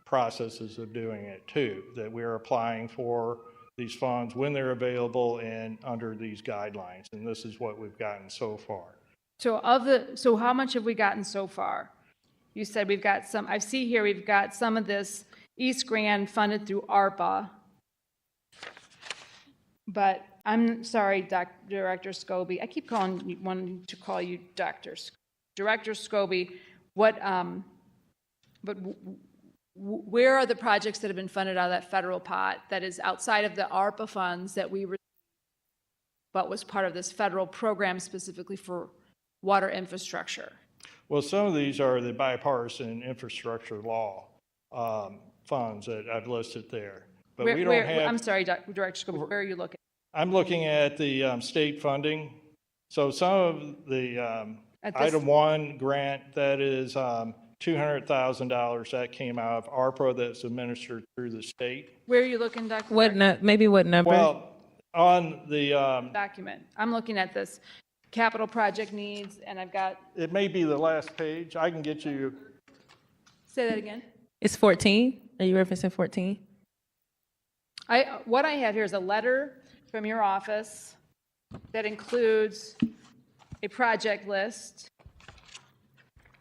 processes of doing it too, that we're applying for these funds when they're available and under these guidelines. And this is what we've gotten so far.
So how much have we gotten so far? You said we've got some, I see here we've got some of this East Grand funded through ARPA. But I'm sorry, Director Scobie, I keep wanting to call you Director Scobie, but where are the projects that have been funded out of that federal pot that is outside of the ARPA funds that we received, but was part of this federal program specifically for water infrastructure?
Well, some of these are the bipartisan infrastructure law funds that I've listed there. But we don't have. I'm
sorry, Director Scobie, where are you looking?
I'm looking at the state funding. So some of the item 1 grant, that is $200,000 that came out of ARPA that's administered through the state.
Where are you looking, Dr.?
What number?
Well, on the
document. I'm looking at this capital project needs, and I've got.
It may be the last page. I can get you.
Say that again.
It's 14. Are you referencing 14?
What I have here is a letter from your office that includes a project list.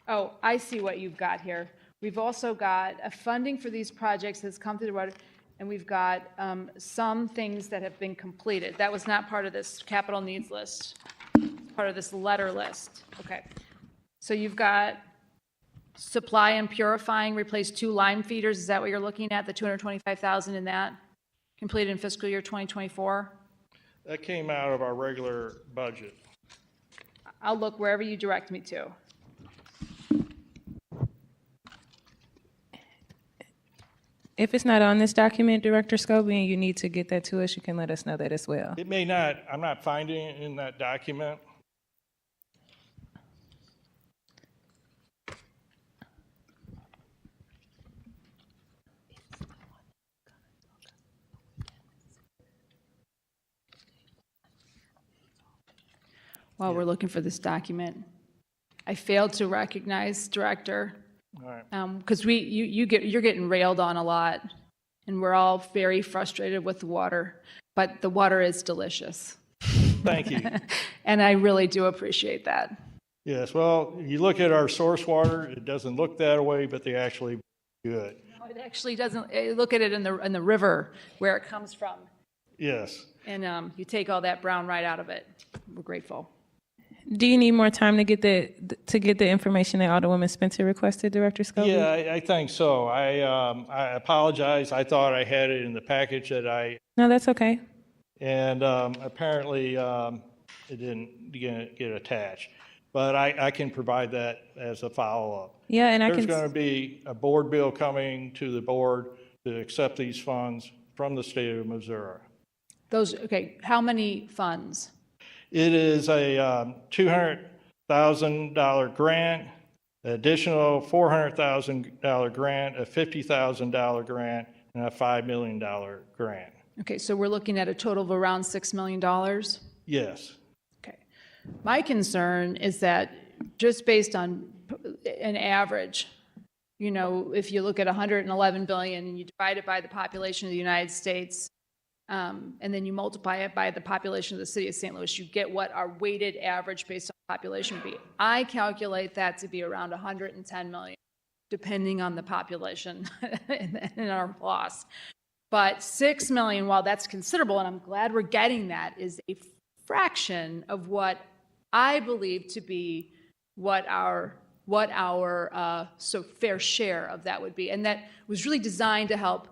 Oh, I see what you've got here. We've also got a funding for these projects that's come through the water, and we've got some things that have been completed. That was not part of this capital needs list, part of this letter list. Okay. So you've got supply and purifying, replace 2 line feeders. Is that what you're looking at, the $225,000 in that? Completed in fiscal year 2024?
That came out of our regular budget.
I'll look wherever you direct me to.
If it's not on this document, Director Scobie, and you need to get that to us, you can let us know that as well.
It may not, I'm not finding it in that document.
While we're looking for this document, I failed to recognize, Director,
All right.
because you're getting railed on a lot, and we're all very frustrated with the water, but the water is delicious.
Thank you.
And I really do appreciate that.
Yes, well, you look at our source water, it doesn't look that way, but they actually good.
No, it actually doesn't. Look at it in the river where it comes from,
Yes.
and you take all that brown right out of it. We're grateful.
Do you need more time to get the information that Alderwoman Spencer requested, Director Scobie?
Yeah, I think so. I apologize. I thought I had it in the package
No, that's okay.
and apparently it didn't get attached. But I can provide that as a follow-up.
Yeah, and I
There's
can.
going to be a board bill coming to the board to accept these funds from the state of Missouri.
Okay, how many funds?
It is a $200,000 grant, additional $400,000 grant, a $50,000 grant, and a $5 million grant.
Okay, so we're looking at a total of around $6 million?
Yes.
Okay. My concern is that just based on an average, if you look at 111 billion and you divide it by the population of the United States, and then you multiply it by the population of the city of St. Louis, you get what our weighted average based on population would be. I calculate that to be around 110 million, depending on the population and our loss. But 6 million, while that's considerable, and I'm glad we're getting that, is a fraction of what I believe to be what our fair share of that would be. And that was really designed to help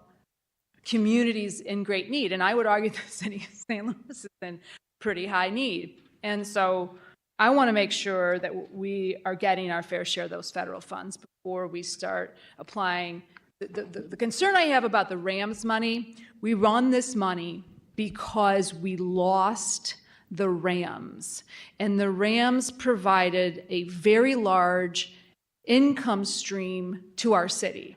communities in great need. And I would argue the city of St. Louis is in pretty high need. And so I want to make sure that we are getting our fair share of those federal funds before we start applying. The concern I have about the RAMS money, we run this money because we lost the RAMS. And the RAMS provided a very large income stream to our city.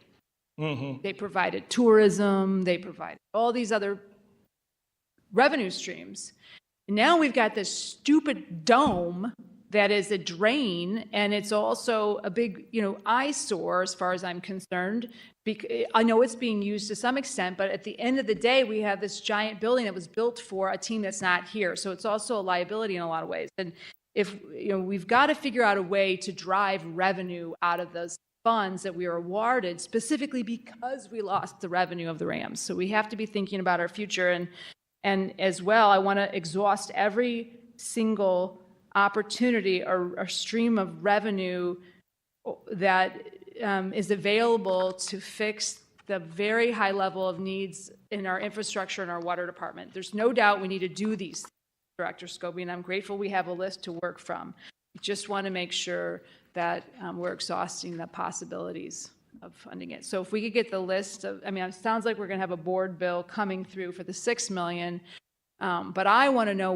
Mm-hmm.
They provided tourism, they provided all these other revenue streams. And now we've got this stupid dome that is a drain, and it's also a big, eyesore as far as I'm concerned. I know it's being used to some extent, but at the end of the day, we have this giant building that was built for a team that's not here. So it's also a liability in a lot of ways. And if, we've got to figure out a way to drive revenue out of those funds that we are awarded specifically because we lost the revenue of the RAMS. So we have to be thinking about our future. And as well, I want to exhaust every single opportunity or stream of revenue that is available to fix the very high level of needs in our infrastructure and our water department. There's no doubt we need to do these things, Director Scobie, and I'm grateful we have a list to work from. We just want to make sure that we're exhausting the possibilities of funding it. So if we could get the list of, it sounds like we're going to have a board bill coming through for the 6 million, but I want to know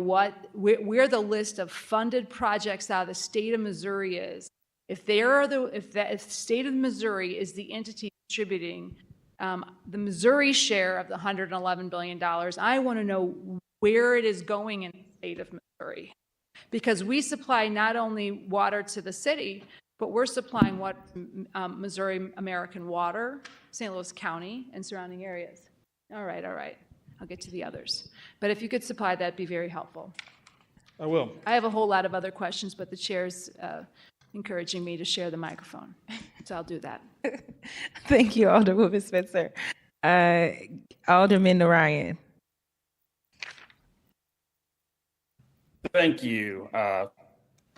where the list of funded projects out of the state of Missouri is. If the state of Missouri is the entity contributing the Missouri share of the $111 billion, I want to know where it is going in the state of Missouri. Because we supply not only water to the city, but we're supplying Missouri American Water, St. Louis County, and surrounding areas. All right. I'll get to the others. But if you could supply, that'd be very helpful.
I will.
I have a whole lot of other questions, but the chair's encouraging me to share the microphone, so I'll do that.
Thank you, Alderwoman Spencer. Alderman Narayan.
Thank you,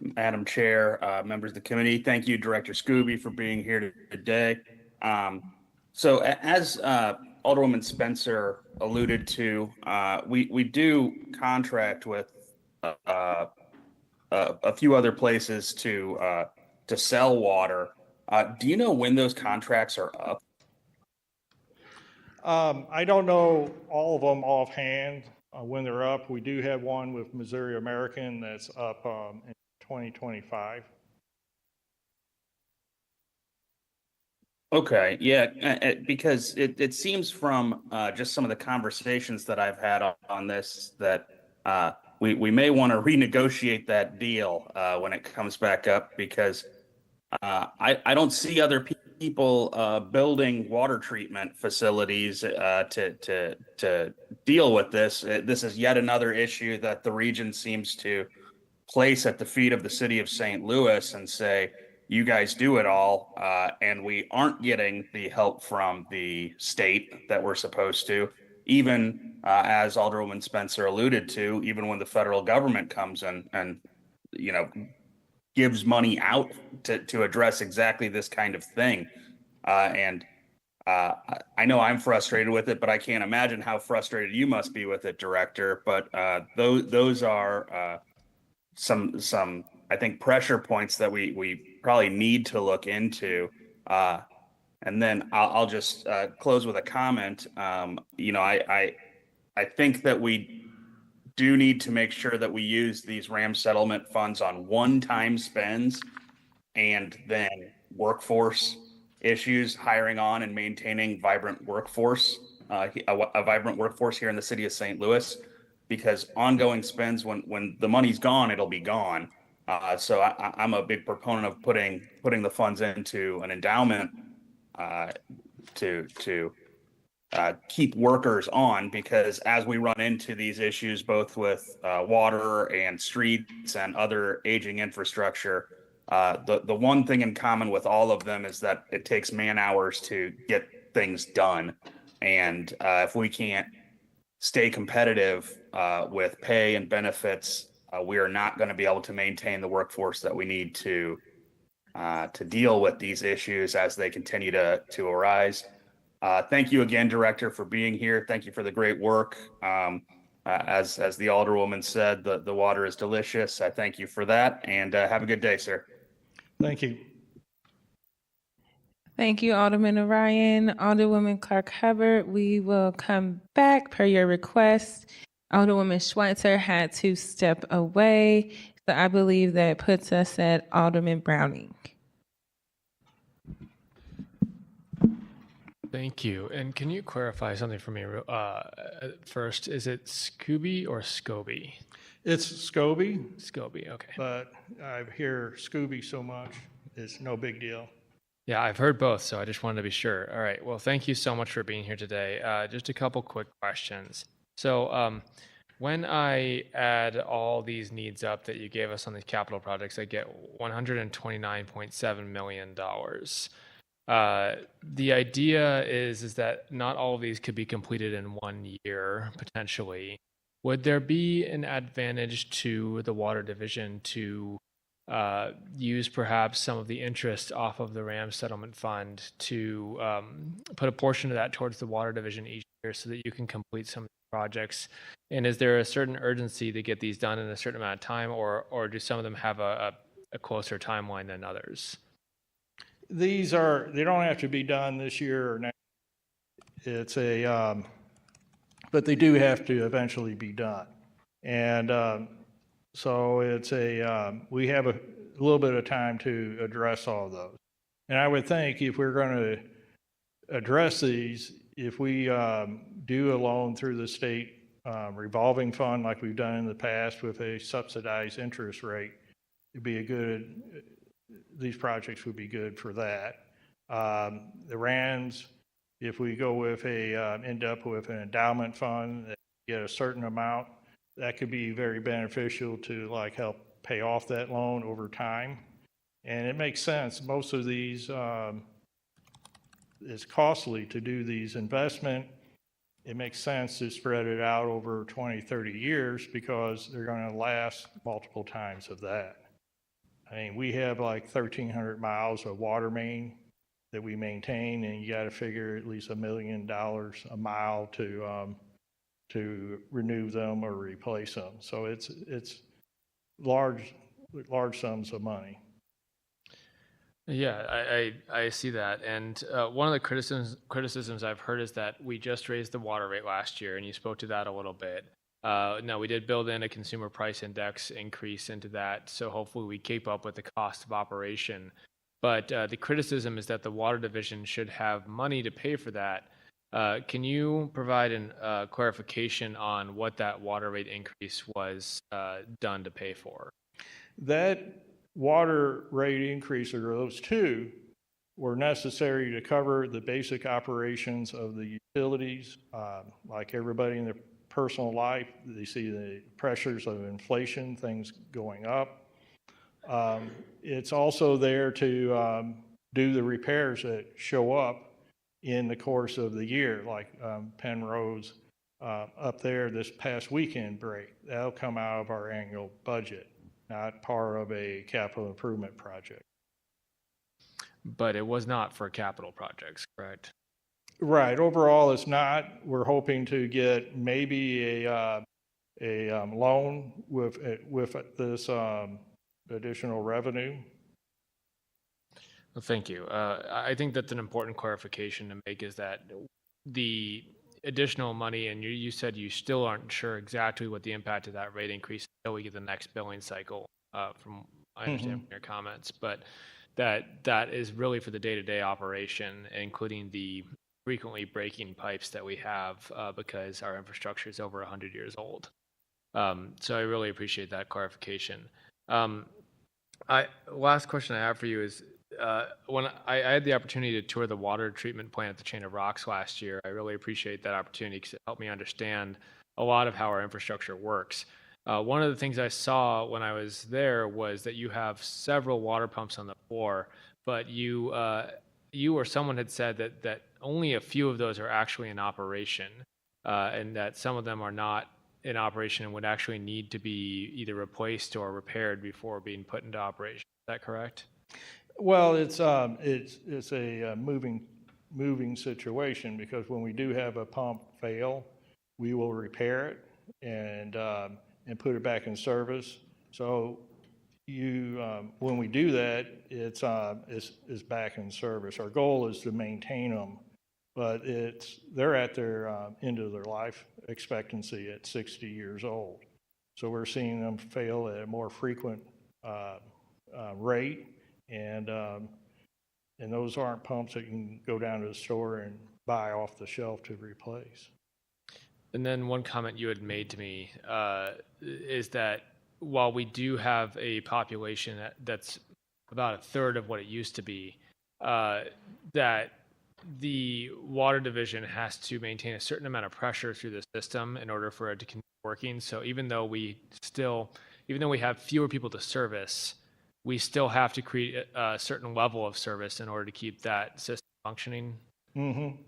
Madam Chair, members of the committee. Thank you, Director Scooby, for being here today. So as Alderwoman Spencer alluded to, we do contract with a few other places to sell water. Do you know when those contracts are up?
I don't know all of them offhand when they're up. We do have one with Missouri American that's up in 2025.
Okay, yeah, because it seems from just some of the conversations that I've had on this that we may want to renegotiate that deal when it comes back up, because I don't see other people building water treatment facilities to deal with this. This is yet another issue that the region seems to place at the feet of the city of St. Louis and say, you guys do it all, and we aren't getting the help from the state that we're supposed to. Even as Alderwoman Spencer alluded to, even when the federal government comes in and gives money out to address exactly this kind of thing. I know I'm frustrated with it, but I can't imagine how frustrated you must be with it, Director. But those are some I think pressure points that we probably need to look into. And then I'll just close with a comment. I think that we do need to make sure that we use these RAM settlement funds on one-time spends and then workforce issues, hiring on and maintaining vibrant workforce, a vibrant workforce here in the city of St. Louis, because ongoing spends, when the money's gone, it'll be gone. So I'm a big proponent of putting the funds into an endowment to keep workers on, because as we run into these issues, both with water and streets and other aging infrastructure, the one thing in common with all of them is that it takes man hours to get things done. And if we can't stay competitive with pay and benefits, we are not going to be able to maintain the workforce that we need to deal with these issues as they continue to arise. Thank you again, Director, for being here. Thank you for the great work. As the Alderwoman said, the water is delicious. I thank you for that, and have a good day, sir.
Thank you.
Thank you, Alderman Orion. Alderwoman Clark Hubbard, we will come back per your request. Alderwoman Schweitzer had to step away, so I believe that puts us at Alderman Browning.
Thank you. And can you clarify something for me first? Is it Scooby or Scobie?
It's Scobie.
Scobie, okay.
But I hear Scooby so much, it's no big deal.
Yeah, I've heard both, so I just wanted to be sure. All right, well, thank you so much for being here today. Just a couple quick questions. So when I add all these needs up that you gave us on these capital projects, I get $129.7 million. The idea is that not all of these could be completed in 1 year, potentially. Would there be an advantage to the Water Division to use perhaps some of the interest off of the RAM settlement fund to put a portion of that towards the Water Division each year so that you can complete some of the projects? And is there a certain urgency to get these done in a certain amount of time, or do some of them have a closer timeline than others?
They don't have to be done this year or next. It's but they do have to eventually be done. And so it's we have a little bit of time to address all of those. And I would think if we're going to address these, if we do a loan through the state revolving fund like we've done in the past with a subsidized interest rate, these projects would be good for that. The RANs, If we go with end up with an endowment fund that get a certain amount, that could be very beneficial to like help pay off that loan over time. And it makes sense. Most of these, it's costly to do these investment. It makes sense to spread it out over 20, 30 years because they're going to last multiple times of that. I mean, we have like 1,300 miles of water main that we maintain, and you got to figure at least $1 million a mile to renew them or replace them. So it's large sums of money.
Yeah, I see that. And one of the criticisms I've heard is that we just raised the water rate last year, and you spoke to that a little bit. Now, we did build in a consumer price index increase into that, so hopefully we keep up with the cost of operation. But the criticism is that the water division should have money to pay for that. Can you provide a clarification on what that water rate increase was done to pay for?
That water rate increase, or those two, were necessary to cover the basic operations of the utilities. Like everybody in their personal life, they see the pressures of inflation, things going up. It's also there to do the repairs that show up in the course of the year, like Penrose up there this past weekend break. That'll come out of our annual budget, not part of a capital improvement project.
But it was not for capital projects, correct?
Right. Overall, it's not. We're hoping to get maybe a loan with this additional revenue.
Well, thank you. I think that's an important clarification to make, is that the additional money, and you said you still aren't sure exactly what the impact of that rate increase until we get the next billing cycle, from I understand from your comments, but that is really for the day-to-day operation, including the frequently breaking pipes that we have because our infrastructure is over 100 years old. So I really appreciate that clarification. Last question I have for you is, when I had the opportunity to tour the water treatment plant at the Chain of Rocks last year, I really appreciate that opportunity because it helped me understand a lot of how our infrastructure works. One of the things I saw when I was there was that you have several water pumps on the floor, but you or someone had said that only a few of those are actually in operation, and that some of them are not in operation and would actually need to be either replaced or repaired before being put into operation. Is that correct?
Well, it's a moving situation, because when we do have a pump fail, we will repair it and put it back in service. So when we do that, it's back in service. Our goal is to maintain them, but they're at their end of their life expectancy at 60 years old. So we're seeing them fail at a more frequent rate, and those aren't pumps that you can go down to the store and buy off the shelf to replace.
And then one comment you had made to me is that while we do have a population that's about a third of what it used to be, that the water division has to maintain a certain amount of pressure through the system in order for it to continue working. So even though we have fewer people to service, we still have to create a certain level of service in order to keep that system functioning.
Mm-hmm.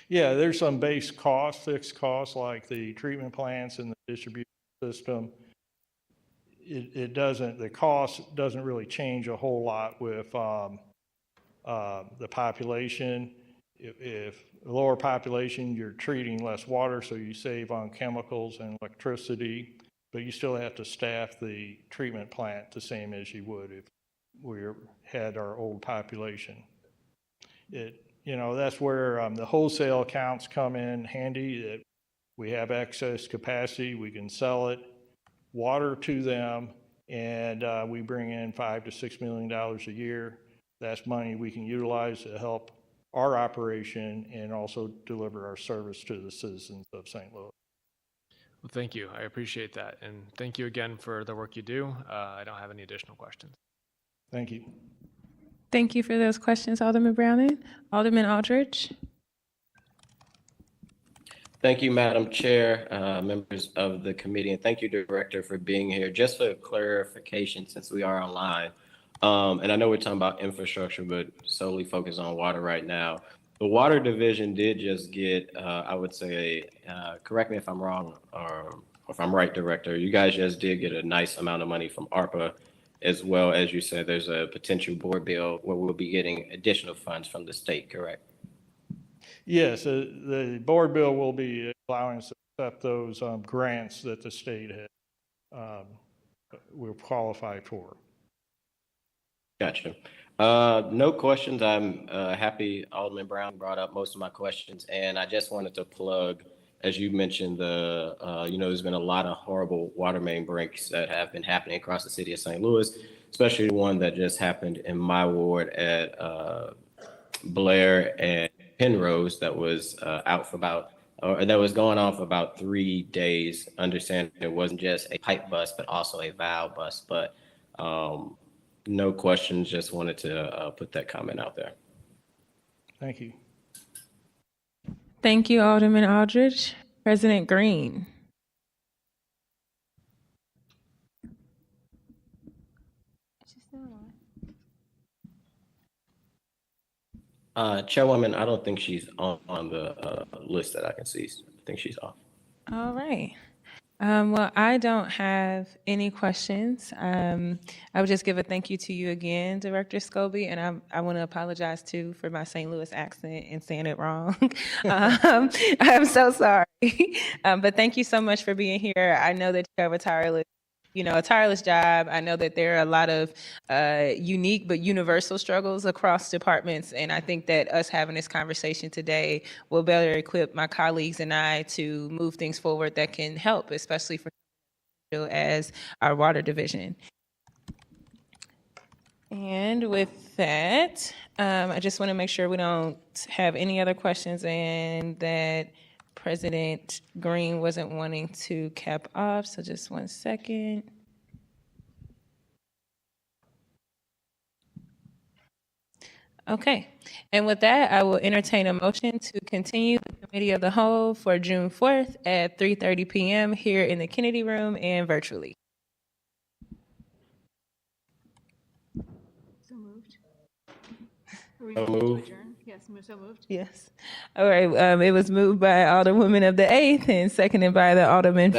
Yeah, there's some base costs, fixed costs, like the treatment plants and the distribution system. The cost doesn't really change a whole lot with the population. If a lower population, you're treating less water, so you save on chemicals and electricity, but you still have to staff the treatment plant the same as you would if we had our old population. That's where the wholesale accounts come in handy. That we have excess capacity, we can sell it, water to them, and we bring in $5 to $6 million a year. That's money we can utilize to help our operation and also deliver our service to the citizens of St. Louis.
Well, thank you. I appreciate that. And thank you again for the work you do. I don't have any additional questions.
Thank you.
Thank you for those questions, Alderman Browning. Alderman Aldridge.
Thank you, Madam Chair, members of the committee, and thank you, Director, for being here. Just for clarification, since we are online, and I know we're talking about infrastructure, but solely focused on water right now. The Water Division did just get, I would say, correct me if I'm wrong or if I'm right, Director, you guys just did get a nice amount of money from ARPA, as well as you said, there's a potential board bill where we'll be getting additional funds from the state, correct?
Yes, the board bill will be allowing us to accept those grants that the state has will qualify for.
Gotcha. No questions. I'm happy Alderman Brown brought up most of my questions, and I just wanted to plug, as you mentioned, there's been a lot of horrible water main breaks that have been happening across the city of St. Louis, especially the one that just happened in my ward at Blair and Penrose that was out for about, or that was going on for about 3 days. Understand it wasn't just a pipe bust, but also a valve bust. But no questions. Just wanted to put that comment out there.
Thank you.
Thank you, Alderman Aldridge. President Green.
Chairwoman, I don't think she's on the list that I can see. I think she's off.
All right. Well, I don't have any questions. I would just give a thank you to you again, Director Scobie, and I want to apologize too for my St. Louis accent and saying it wrong. I'm so sorry. But thank you so much for being here. I know that you have a tireless job. I know that there are a lot of unique but universal struggles across departments, and I think that us having this conversation today will better equip my colleagues and I to move things forward that can help, especially for as our water division. And with that, I just want to make sure we don't have any other questions and that President Green wasn't wanting to cap off, so just 1 second. Okay, and with that, I will entertain a motion to continue the Committee of the Whole for June 4th at 3:30 p.m. here in the Kennedy Room and virtually.
So moved.
So moved.
Yes, so moved.
Yes. All right. It was moved by Alderwoman of the 8th and seconded by the Alderman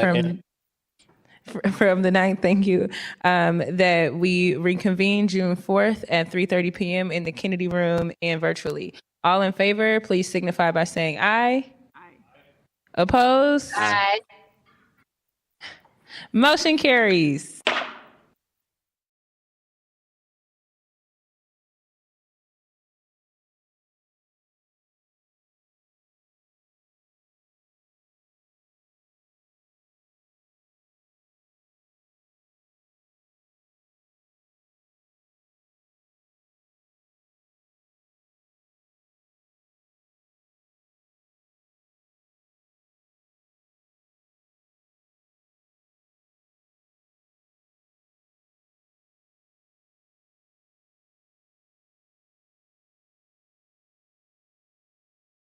from the 9th. Thank you. That we reconvene June 4th at 3:30 p.m. in the Kennedy Room and virtually. All in favor, please signify by saying aye. Aye. Opposed?
Aye.
Motion carries.